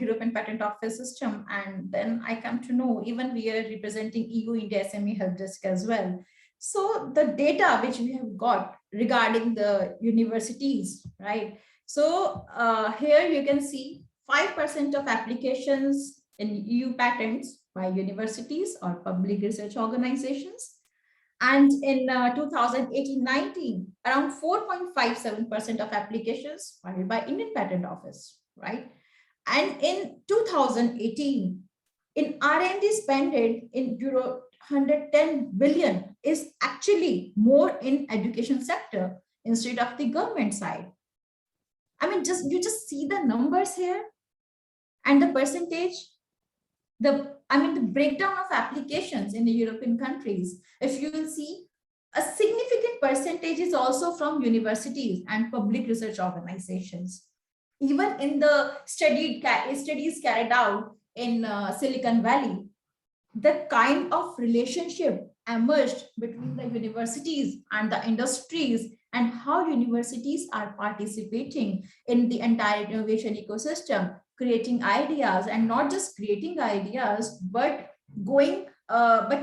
European Patent Office system, and then I come to know even we are representing EU India SME Help Desk as well. So the data which we have got regarding the universities, right? So here you can see 5% of applications in EU patents by universities or public research organizations. And in 2018-19, around 4.57% of applications filed by Indian Patent Office, right? And in 2018, in R&D spending in euro 110 billion is actually more in education sector instead of the government side. I mean, you just see the numbers here and the percentage. The breakdown of applications in the European countries, if you will see, a significant percentage is also from universities and public research organizations. Even in the studies carried out in Silicon Valley, the kind of relationship emerged between the universities and the industries, and how universities are participating in the entire innovation ecosystem, creating ideas, and not just creating ideas, but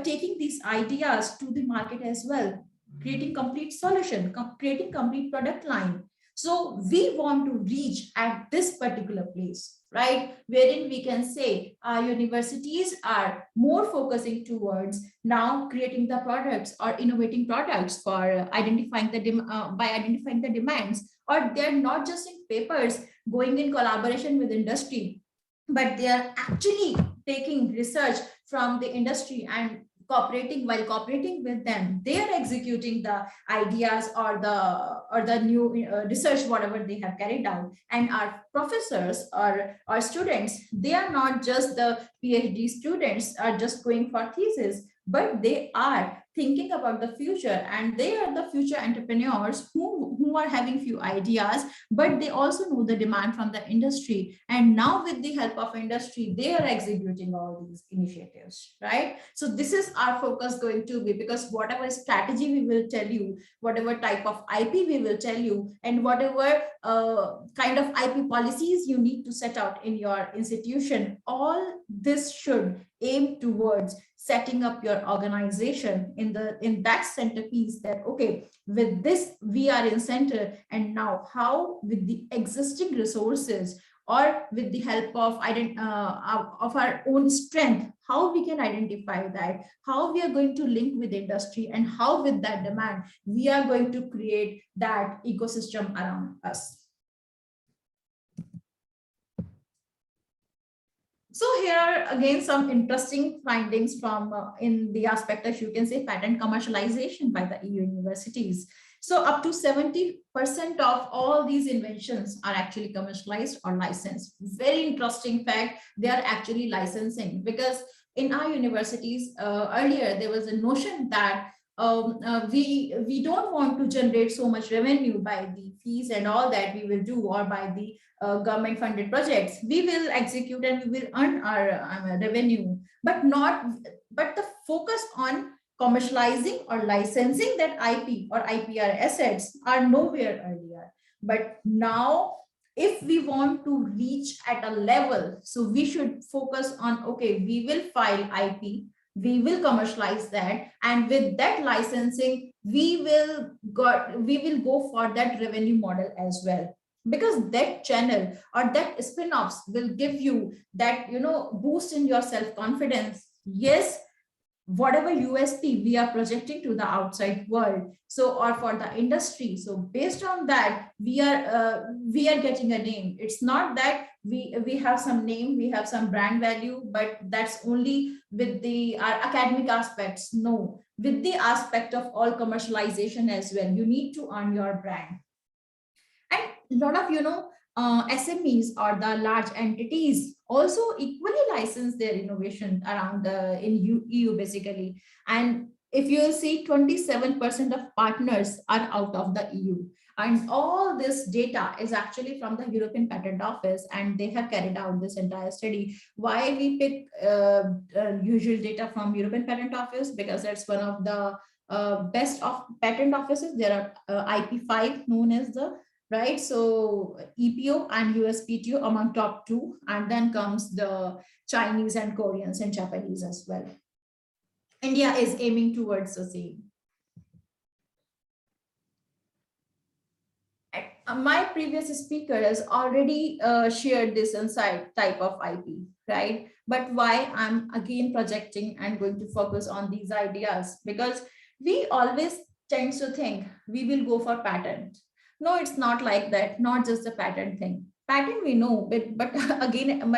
taking these ideas to the market as well, creating complete solution, creating complete product line. So we want to reach at this particular place, right? Wherein we can say our universities are more focusing towards now creating the products or innovating products for identifying the demands, or they're not just in papers going in collaboration with industry, but they are actually taking research from the industry and cooperating with them. They are executing the ideas or the new research, whatever they have carried out. And our professors or our students, they are not just the PhD students are just going for thesis, but they are thinking about the future, and they are the future entrepreneurs who are having few ideas, but they also know the demand from the industry. And now with the help of industry, they are executing all these initiatives, right? So this is our focus going to be, because whatever strategy we will tell you, whatever type of IP we will tell you, and whatever kind of IP policies you need to set out in your institution, all this should aim towards setting up your organization in that centerpiece, that okay, with this we are in center, and now how with the existing resources or with the help of our own strength, how we can identify that, how we are going to link with industry, and how with that demand we are going to create that ecosystem around us. So here are again some interesting findings from in the aspect of, you can say, patent commercialization by the EU universities. So up to 70% of all these inventions are actually commercialized or licensed. Very interesting fact, they are actually licensing, because in our universities earlier there was a notion that we don't want to generate so much revenue by the fees and all that we will do, or by the government funded projects. We will execute and we will earn our revenue, but the focus on commercializing or licensing that IP or IPR assets are nowhere earlier. But now, if we want to reach at a level, so we should focus on, okay, we will file IP, we will commercialize that, and with that licensing, we will go for that revenue model as well, because that channel or that spin-offs will give you that, boost in your self-confidence. Yes, whatever USP we are projecting to the outside world, so, or for the industry, so based on that we are getting a name. It's not that we have some name, we have some brand value, but that's only with our academic aspects. No, with the aspect of all commercialization as well, you need to earn your brand. And a lot of SMEs or the large entities also equally license their innovation around in EU basically. And if you see, 27% of partners are out of the EU. And all this data is actually from the European Patent Office, and they have carried out this entire study. Why we pick usual data from European Patent Office? Because that's one of the best of patent offices. There are IP5 known as the, right? So EPO and USPTO among top two, and then comes the Chinese and Koreans and Japanese as well. India is aiming towards the same. My previous speaker has already shared this insight type of IP, right? But why I'm again projecting and going to focus on these ideas? Because we always tend to think we will go for patent. No, it's not like that. Not just the patent thing. Patent we know, but again,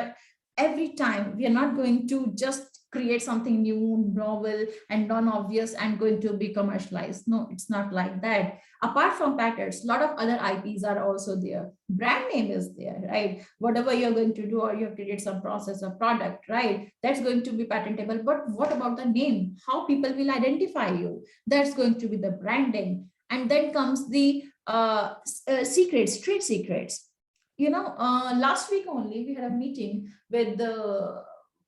every time we are not going to just create something new, novel, and non-obvious and going to be commercialized. No, it's not like that. Apart from patents, a lot of other IPs are also there. Brand name is there, right? Whatever you're going to do, or you create some process or product, right? That's going to be patentable. But what about the name? How people will identify you? That's going to be the branding. And then comes the secrets, trade secrets. Last week only we had a meeting with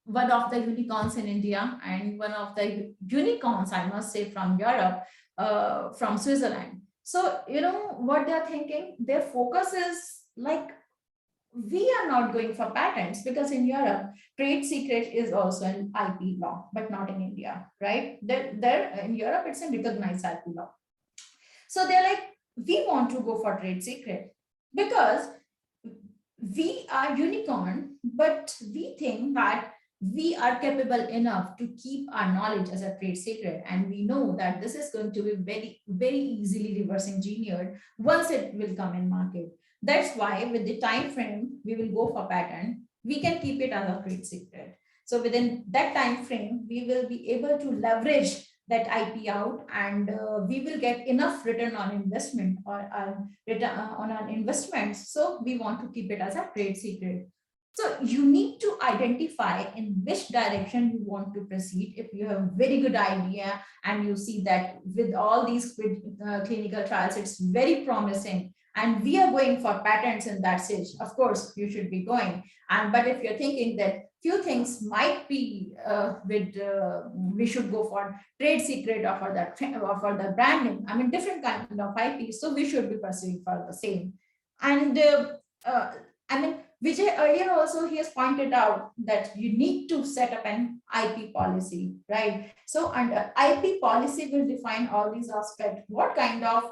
one of the unicorns in India and one of the unicorns, I must say, from Europe, from Switzerland. So, what they're thinking, their focus is like, we are not going for patents, because in Europe, trade secret is also an IP law, but not in India, right? There in Europe, it's a recognized IP law. So they're like, we want to go for trade secret because we are unicorn, but we think that we are capable enough to keep our knowledge as a trade secret. And we know that this is going to be very, very easily reverse engineered once it will come in market. That's why with the time frame, we will go for patent. We can keep it as a trade secret. So within that time frame, we will be able to leverage that IP out, and we will get enough return on investment or return on our investments. So we want to keep it as a trade secret. So you need to identify in which direction you want to proceed. If you have a very good idea and you see that with all these clinical trials, it's very promising, and we are going for patents in that stage, of course, you should be going. But if you're thinking that few things might be we should go for trade secret or for the branding, I mean, different kind of IP, so we should be pursuing for the same. And I mean, Vijay earlier also, he has pointed out that you need to set up an IP policy, right? So under IP policy will define all these aspects. What kind of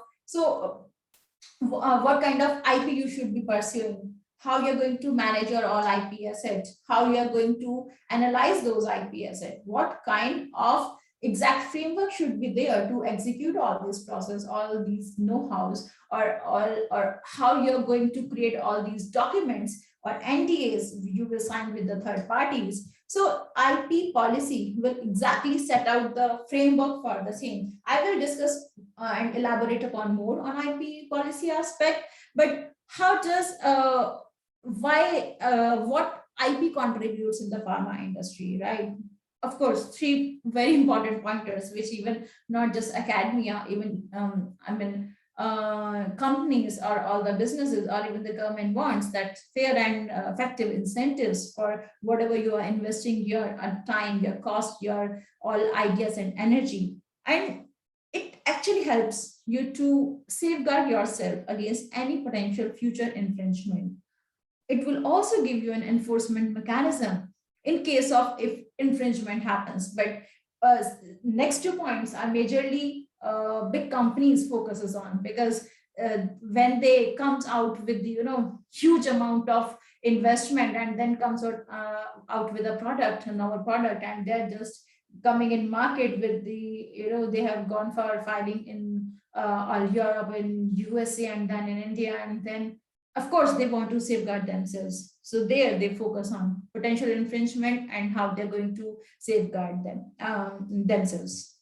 IP you should be pursuing? how you're going to manage your all IP assets, how you're going to analyze those IP assets, what kind of exact framework should be there to execute all this process, all these know-hows, or how you're going to create all these documents or NDAs you will sign with the third parties. So IP policy will exactly set out the framework for the same. I will discuss and elaborate upon more on IP policy aspect, but how does what IP contributes in the pharma industry, right? Of course, three very important pointers, which even not just academia, even companies or all the businesses or even the government wants, that fair and effective incentives for whatever you are investing your time, your cost, your all ideas and energy. And it actually helps you to safeguard yourself against any potential future infringement. It will also give you an enforcement mechanism in case of if infringement happens. But next 2 points are majorly big companies focuses on, because when they comes out with the huge amount of investment and then comes out with a product, and our product, and they're just coming in market with the they have gone for filing in Europe, in USA, and then in India, and then of course they want to safeguard themselves. So there they focus on potential infringement and how they're going to safeguard themselves.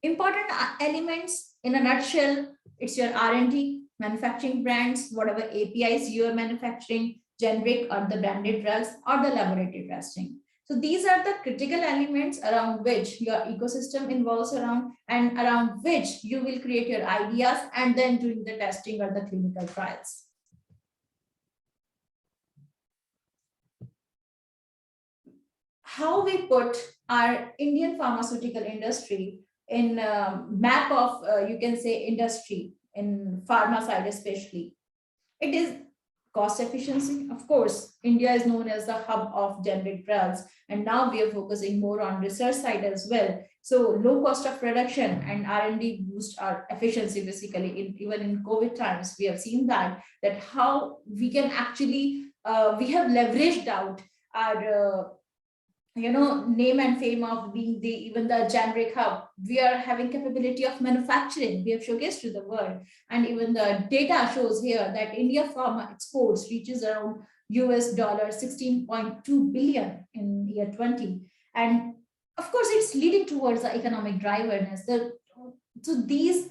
Important elements in a nutshell: it's your R&D, manufacturing brands, whatever APIs you are manufacturing, generic or the branded drugs, or the laboratory testing. So these are the critical elements around which your ecosystem involves around, and around which you will create your ideas and then doing the testing or the clinical trials. How we put our Indian pharmaceutical industry in a map of, you can say, industry in pharma side especially. It is cost efficiency. Of course, India is known as the hub of generic drugs, and now we are focusing more on research side as well. So low cost of production and R&D boost our efficiency basically. Even in COVID times, we have seen that how we can actually, we have leveraged out our name and fame of being even the generic hub. We are having capability of manufacturing. We have showcased to the world, and even the data shows here that India pharma exports reaches around $16.2 billion in year 20. And of course, it's leading towards the economic driverness. So these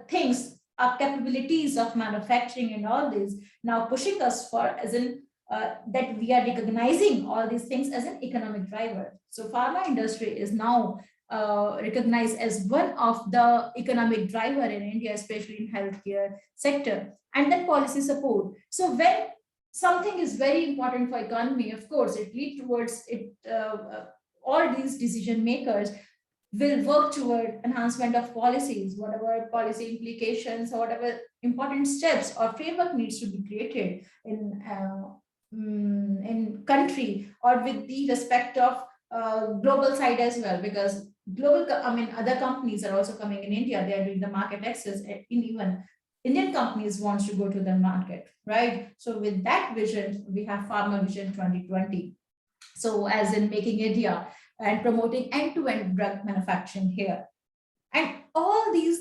things are capabilities of manufacturing and all this now pushing us for as in that we are recognizing all these things as an economic driver. So pharma industry is now recognized as one of the economic driver in India, especially in healthcare sector. And then policy support. So when something is very important for economy, of course, it leads towards it. All these decision makers will work toward enhancement of policies, whatever policy implications or whatever important steps or framework needs to be created in country or with the respect of global side as well, because other companies are also coming in India. They are doing the market access, and even Indian companies wants to go to the market, right? So with that vision, we have Pharma Vision 2020. So as in making India and promoting end-to-end drug manufacturing here. And all these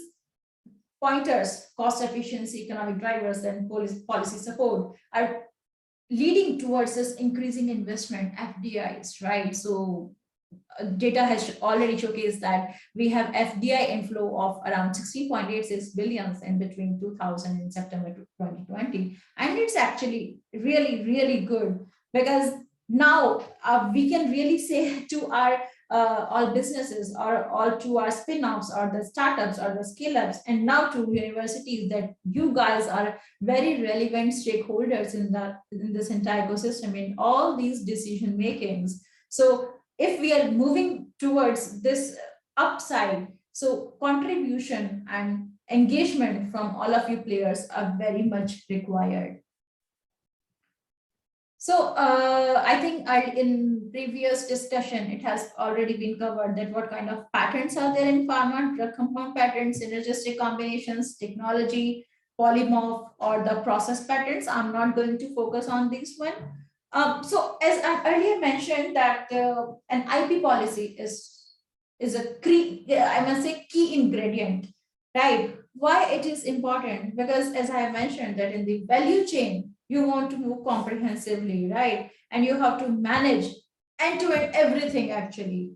pointers, cost efficiency, economic drivers, and policy support are leading towards this increasing investment, FDIs, right? So data has already showcased that we have FDI inflow of around 16.86 billion in between 2000 and September 2020. And it's actually really, really good, because now we can really say to our all businesses or all to our spin-offs or the startups or the scale-ups, and now to universities, that you guys are very relevant stakeholders in this entire ecosystem in all these decision makings. So if we are moving towards this upside, so contribution and engagement from all of you players are very much required. So I think in previous discussion, it has already been covered that what kind of patterns are there in pharma: drug compound patterns, synergistic combinations, technology, polymorph or the process patterns. I'm not going to focus on this one. So as I earlier mentioned that an IP policy is a I must say key ingredient, right? Why it is important? Because as I mentioned that in the value chain, you want to move comprehensively, right? And you have to manage end-to-end everything actually,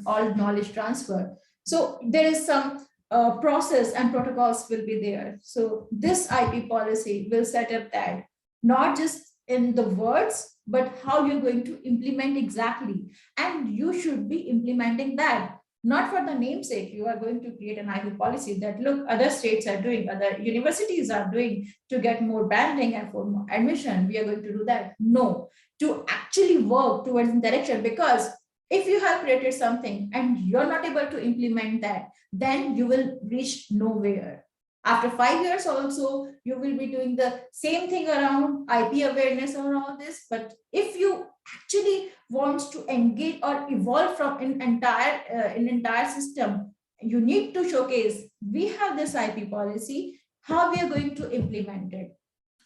all knowledge transfer. So there is some process and protocols will be there. So this IP policy will set up that, not just in the words, but how you're going to implement exactly. And you should be implementing that, not for the namesake. You are going to create an IP policy that, look, other states are doing, other universities are doing to get more banding and for more admission. We are going to do that. No, to actually work towards the direction, because if you have created something and you're not able to implement that, then you will reach nowhere. After 5 years also, you will be doing the same thing around IP awareness or all this. But if you actually want to engage or evolve from an entire system, you need to showcase, we have this IP policy, how we are going to implement it.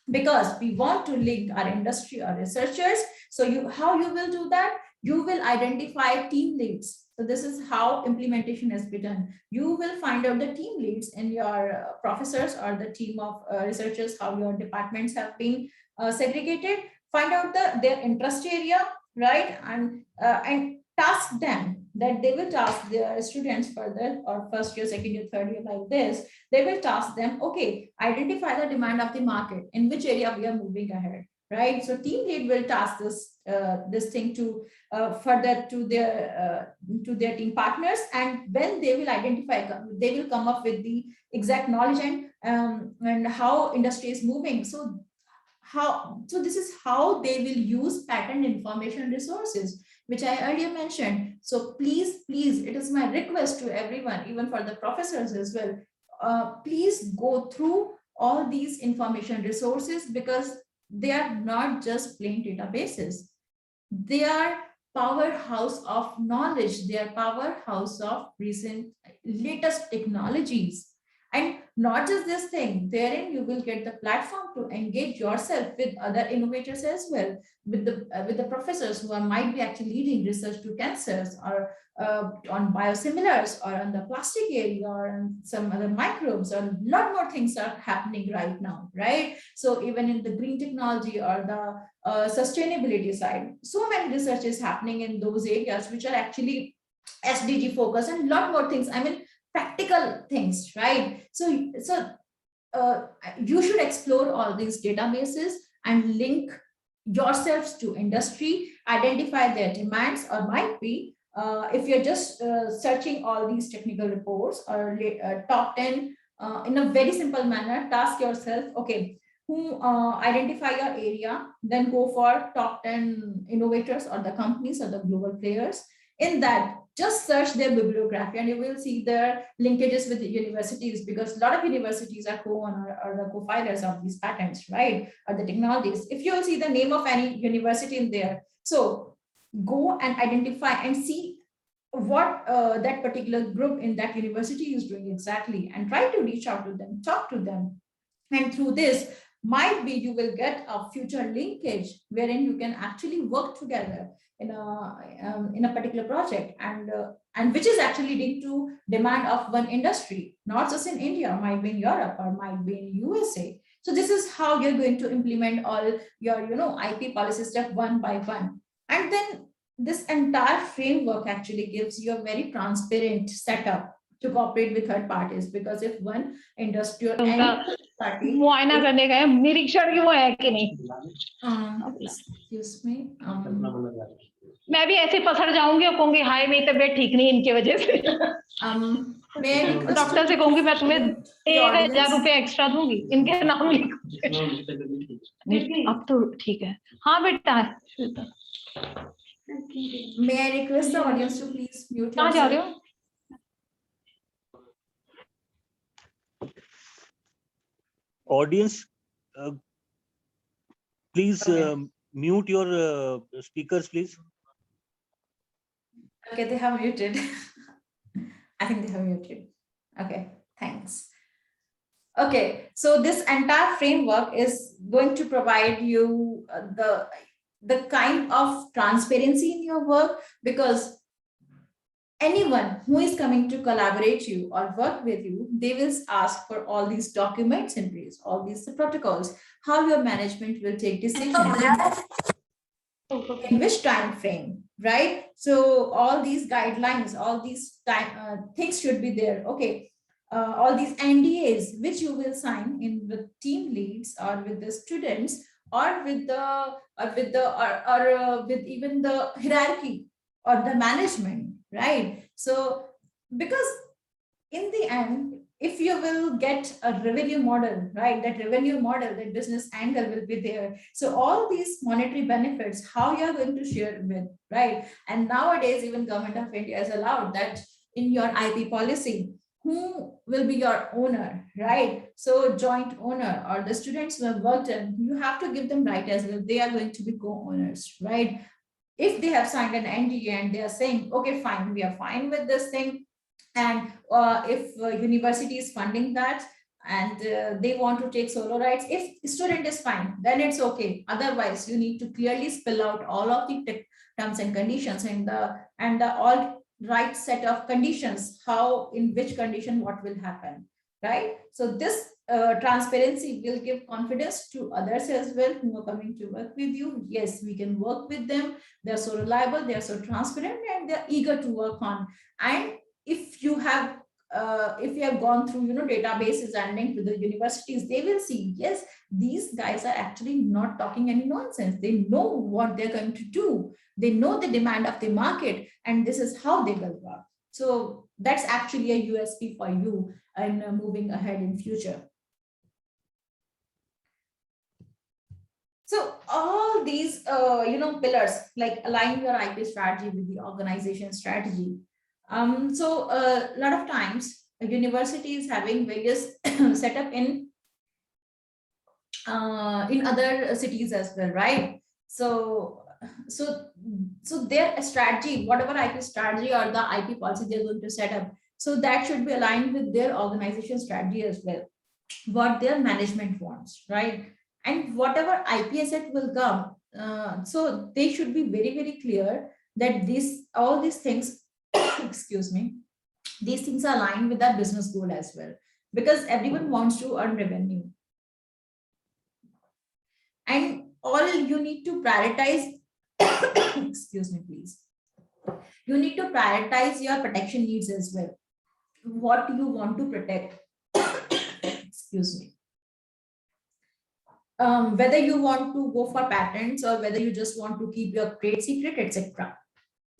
Because we want to link our industry or researchers. So how you will do that? You will identify team leads. So this is how implementation has been done. You will find out the team leads in your professors or the team of researchers, how your departments have been segregated. Find out their interest area, right? And task them, that they will task their students further, or first year, second year, third year, like this. They will task them, okay, identify the demand of the market, in which area we are moving ahead, right? So team lead will task this thing to further to their team partners, and when they will identify, they will come up with the exact knowledge and how industry is moving. So this is how they will use patent information resources, which I earlier mentioned. So please, it is my request to everyone, even for the professors as well, please go through all these information resources, because they are not just plain databases. They are powerhouse of knowledge. They are powerhouse of recent latest technologies. And not just this thing, therein you will get the platform to engage yourself with other innovators as well, with the professors who might be actually leading research to cancers, or on biosimilars, or on the plastic area, or on some other microbes, or a lot more things are happening right now, right? So even in the green technology or the sustainability side, so many research is happening in those areas, which are actually SDG focused, and a lot more things. I mean, practical things, right? So you should explore all these databases and link yourselves to industry, identify their demands, or might be, if you're just searching all these technical reports or top 10 in a very simple manner, task yourself, okay, who identify your area, then go for top 10 innovators or the companies or the global players. In that, just search their bibliography and you will see their linkages with the universities, because a lot of universities are co-owner or the co-filers of these patents, right? Or the technologies. If you will see the name of any university in there, so go and identify and see what that particular group in that university is doing exactly, and try to reach out to them, talk to them. And through this, might be you will get a future linkage wherein you can actually work together in a particular project, and which is actually linked to demand of one industry, not just in India, might be in Europe or might be in USA. So this is how you're going to implement all your IP policy step one by one. And then this entire framework actually gives you a very transparent setup to cooperate with third parties, because if one industrial party मुआयना करने गए निरीक्षण की वो है कि नहीं excuse me मैं भी ऐसे पसर जाऊंगी और कहूंगी हाय मेरी तबीयत ठीक नहीं इनके वजह से डॉक्टर से कहूंगी मैं तुम्हें 1000 रुपए एक्स्ट्रा दूंगी इनके नाम लिखो अब तो ठीक है हाँ बेटा may I request the audience to please mute कहाँ जा रहे हो audience, please mute your speakers, please. Okay, they have muted. I think they have muted. Okay, thanks. Okay, so this entire framework is going to provide you the kind of transparency in your work, because anyone who is coming to collaborate you or work with you, they will ask for all these documents in place, all these protocols, how your management will take decisions, in which time frame, right? So all these guidelines, all these things should be there. Okay, all these NDAs which you will sign in with team leads or with the students or with with even the hierarchy or the management, right? So because in the end, if you will get a revenue model, right, that revenue model, that business angle will be there. So all these monetary benefits, how you're going to share with, right? And nowadays, even Government of India has allowed that in your IP policy, who will be your owner, right? So joint owner or the students who have worked in, you have to give them right as well. They are going to be co-owners, right? If they have signed an NDA and they are saying, okay, fine, we are fine with this thing, and if university is funding that and they want to take solo rights, if student is fine, then it's okay. Otherwise, you need to clearly spell out all of the terms and conditions and the all right set of conditions, how, in which condition, what will happen, right? So this transparency will give confidence to others as well who are coming to work with you. Yes, we can work with them. They're so reliable, they're so transparent, and they're eager to work on. And if you have gone through, databases and linked to the universities, they will see, yes, these guys are actually not talking any nonsense. They know what they're going to do. They know the demand of the market, and this is how they will work. So that's actually a USP for you in moving ahead in future. So all these, pillars, like align your IP strategy with the organization strategy. So a lot of times a university is having various setup in other cities as well, right? So their strategy, whatever IP strategy or the IP policy they're going to set up, so that should be aligned with their organization strategy as well, what their management wants, right? And whatever IP asset will come, so they should be very, very clear that all these things, excuse me, these things are aligned with our business goal as well, because everyone wants to earn revenue. And all you need to prioritize, excuse me, please. You need to prioritize your protection needs as well. What you want to protect, excuse me. Whether you want to go for patents or whether you just want to keep your trade secret, etc.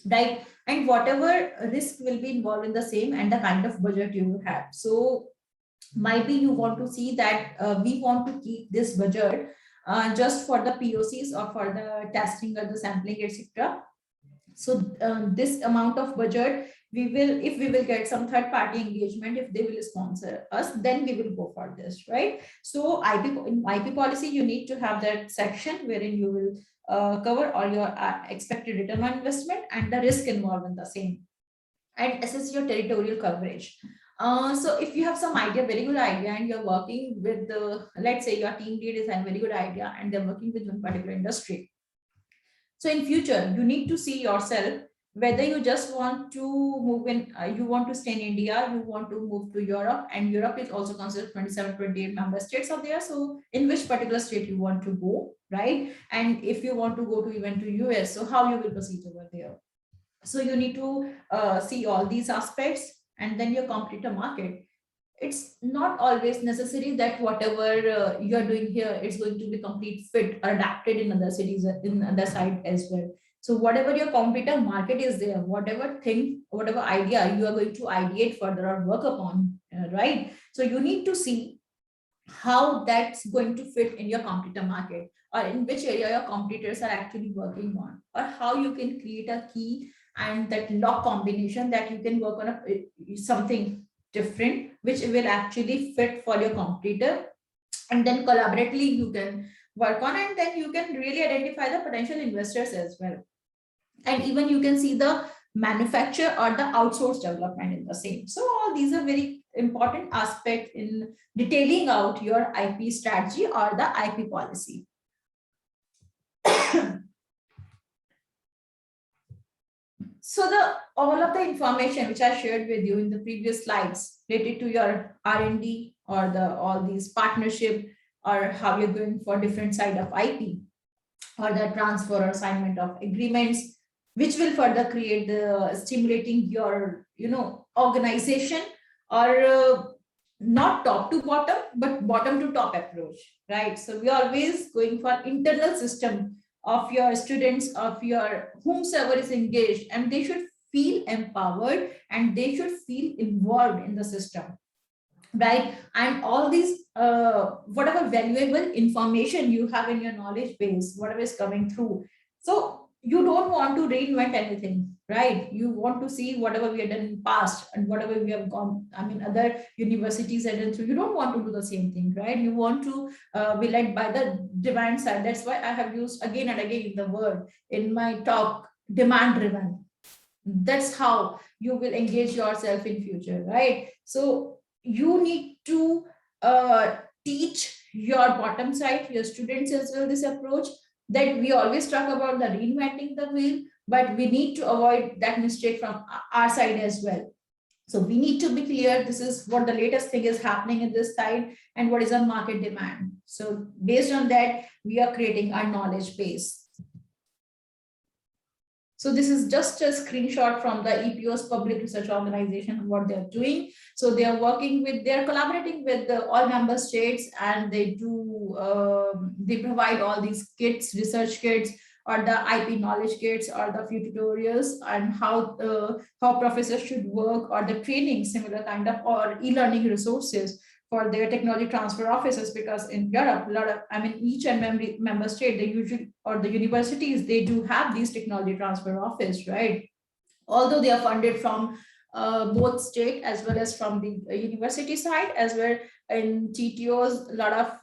Right? And whatever risk will be involved in the same, and the kind of budget you will have. So might be you want to see that we want to keep this budget just for the POCs or for the testing or the sampling, etc. So this amount of budget, if we will get some third party engagement, if they will sponsor us, then we will go for this, right? So in IP policy, you need to have that section wherein you will cover all your expected return on investment and the risk involved in the same, and assess your territorial coverage. So if you have some idea, very good idea, and you're working with let's say your team lead is a very good idea and they're working with one particular industry. So in future, you need to see yourself whether you just want to move in, you want to stay in India, you want to move to Europe, and Europe is also considered 27, 28 member states are there. So in which particular state you want to go, right? And if you want to go to even to US, so how you will proceed over there. So you need to see all these aspects, and then you complete a market. It's not always necessary that whatever you're doing here is going to be complete fit or adapted in other cities, in other side as well. So whatever your competitor market is there, whatever thing, whatever idea you are going to ideate further or work upon, right? So you need to see how that's going to fit in your competitor market, or in which area your competitors are actually working on, or how you can create a key and that lock combination that you can work on something different, which will actually fit for your competitor, and then collaboratively you can work on, and then you can really identify the potential investors as well. And even you can see the manufacture or the outsource development in the same. So all these are very important aspect in detailing out your IP strategy or the IP policy. So all of the information which I shared with you in the previous slides related to your R&D or all these partnership or how you're going for different side of IP or the transfer or assignment of agreements, which will further create the stimulating your organization or not top to bottom, but bottom to top approach, right? So we are always going for internal system of your students, of your whomsoever is engaged, and they should feel empowered and they should feel involved in the system, right? And all these whatever valuable information you have in your knowledge base, whatever is coming through, so you don't want to reinvent anything, right? You want to see whatever we have done in past and whatever we have gone, other universities have done through. You don't want to do the same thing, right? You want to be led by the demand side. That's why I have used again and again the word in my talk, demand driven. That's how you will engage yourself in future, right? So you need to teach your bottom side, your students as well, this approach, that we always talk about the reinventing the wheel, but we need to avoid that mistake from our side as well. So we need to be clear, this is what the latest thing is happening in this side and what is our market demand. So based on that, we are creating our knowledge base. So this is just a screenshot from the EPO's public research organization, what they're doing. So they are they're collaborating with all member states, and they provide all these kits, research kits, or the IP knowledge kits, or the few tutorials on how professors should work, or the training, similar kind of, or e-learning resources for their technology transfer offices, because in Europe, each and every member state, they usually, or the universities, they do have these technology transfer office, right? Although they are funded from both state as well as from the university side, as well in TTOs, a lot of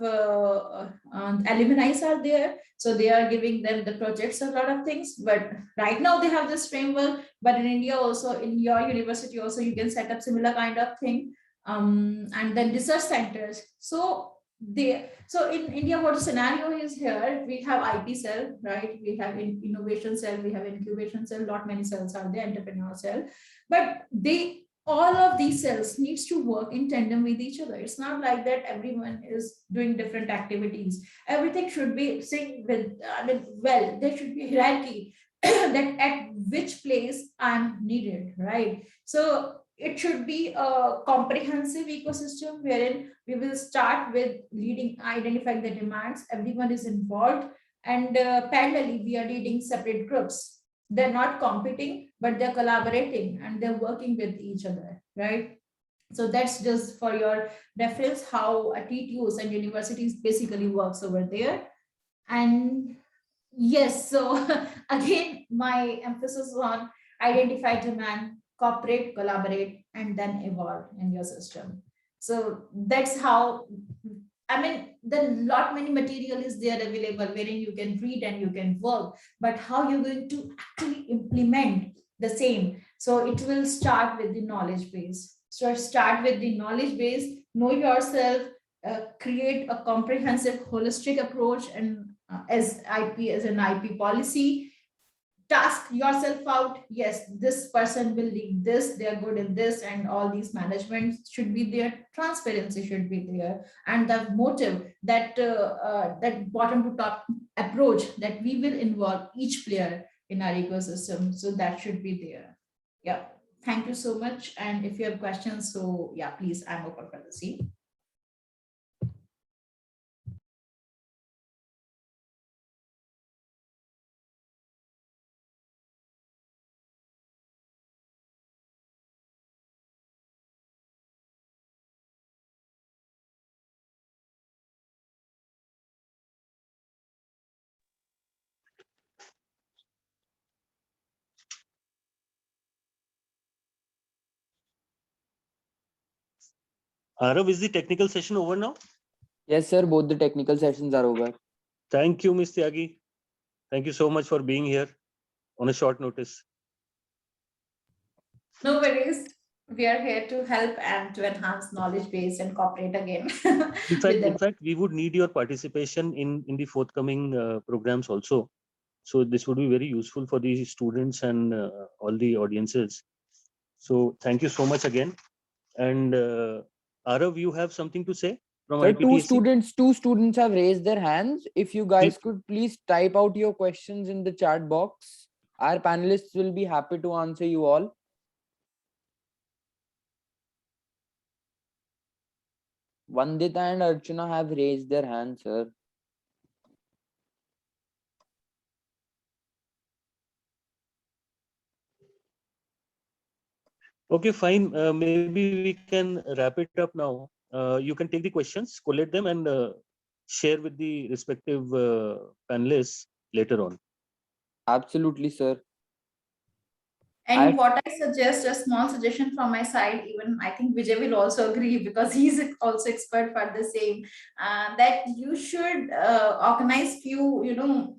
alumni are there. So they are giving them the projects, a lot of things, but right now they have this framework, but in India also, in your university also, you can set up similar kind of thing. And then research centers. So in India, what the scenario is here, we have IP cell, right? We have innovation cell, we have incubation cell, not many cells are there, entrepreneur cell, but all of these cells needs to work in tandem with each other. It's not like that everyone is doing different activities. Everything should be synced with, there should be hierarchy that at which place I'm needed, right? So it should be a comprehensive ecosystem wherein we will start with identifying the demands. Everyone is involved, and parallelly we are leading separate groups. They're not competing, but they're collaborating and they're working with each other, right? So that's just for your reference how TTOs and universities basically works over there. And yes, so again, my emphasis on identify demand, cooperate, collaborate, and then evolve in your system. So that's how, many material is there available wherein you can read and you can work, but how you're going to actually implement the same. So it will start with the knowledge base. So start with the knowledge base, know yourself, create a comprehensive holistic approach, and as an IP policy, task yourself out. Yes, this person will lead this, they're good in this, and all these management should be there, transparency should be there, and the motive that that bottom to top approach, that we will involve each player in our ecosystem. So that should be there. Yeah, thank you so much. And if you have questions, so yeah, please, I'm open for the scene. Arav, is the technical session over now? Yes, sir. Both the technical sessions are over. Thank you, Ms. Tyagi. Thank you so much for being here on a short notice. No worries. we are here to help and to enhance knowledge base and cooperate again. In fact, we would need your participation in the forthcoming programs also. So this would be very useful for the students and all the audiences. So thank you so much again. And Arav, you have something to say from Sir, IPTSC? two students have raised their hands. If you guys could please type out your questions in the chat box. Our panelists will be happy to answer you all. Vandita and Archana have raised their hands, sir. Okay, fine. Maybe we can wrap it up now. You can take the questions, collate them, and share with the respective panelists later on. Absolutely, sir. And what I suggest, a small suggestion from my side, even I think Vijay will also agree because he's also expert for the same, that you should organize few,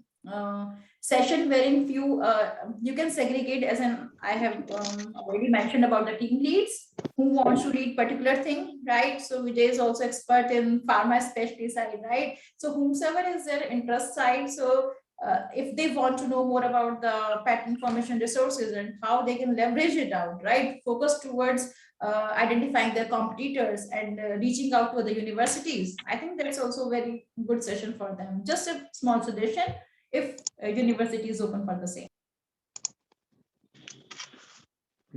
session wherein you can segregate, as in I have already mentioned about the team leads who wants to read particular thing, right? So Vijay is also expert in pharma specialty side, right? So whomsoever is their interest side, so if they want to know more about the patent information resources and how they can leverage it out, right? Focus towards identifying their competitors and reaching out to the universities. I think that's also a very good session for them. Just a small suggestion if a university is open for the same.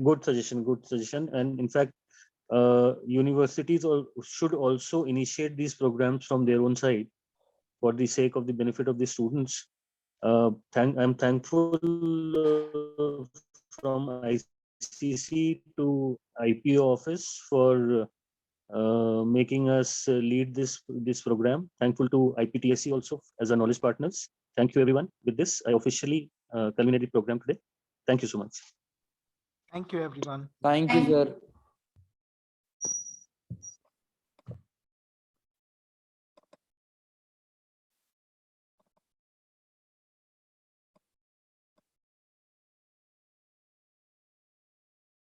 Good suggestion. And in fact, universities should also initiate these programs from their own side for the sake of the benefit of the students. I'm thankful from ICC to IPO office for making us lead this program. Thankful to IPTSC also as a knowledge partners. Thank you, everyone. With this, I officially culminate the program today. Thank you so much. Thank you, everyone. Thank you, sir.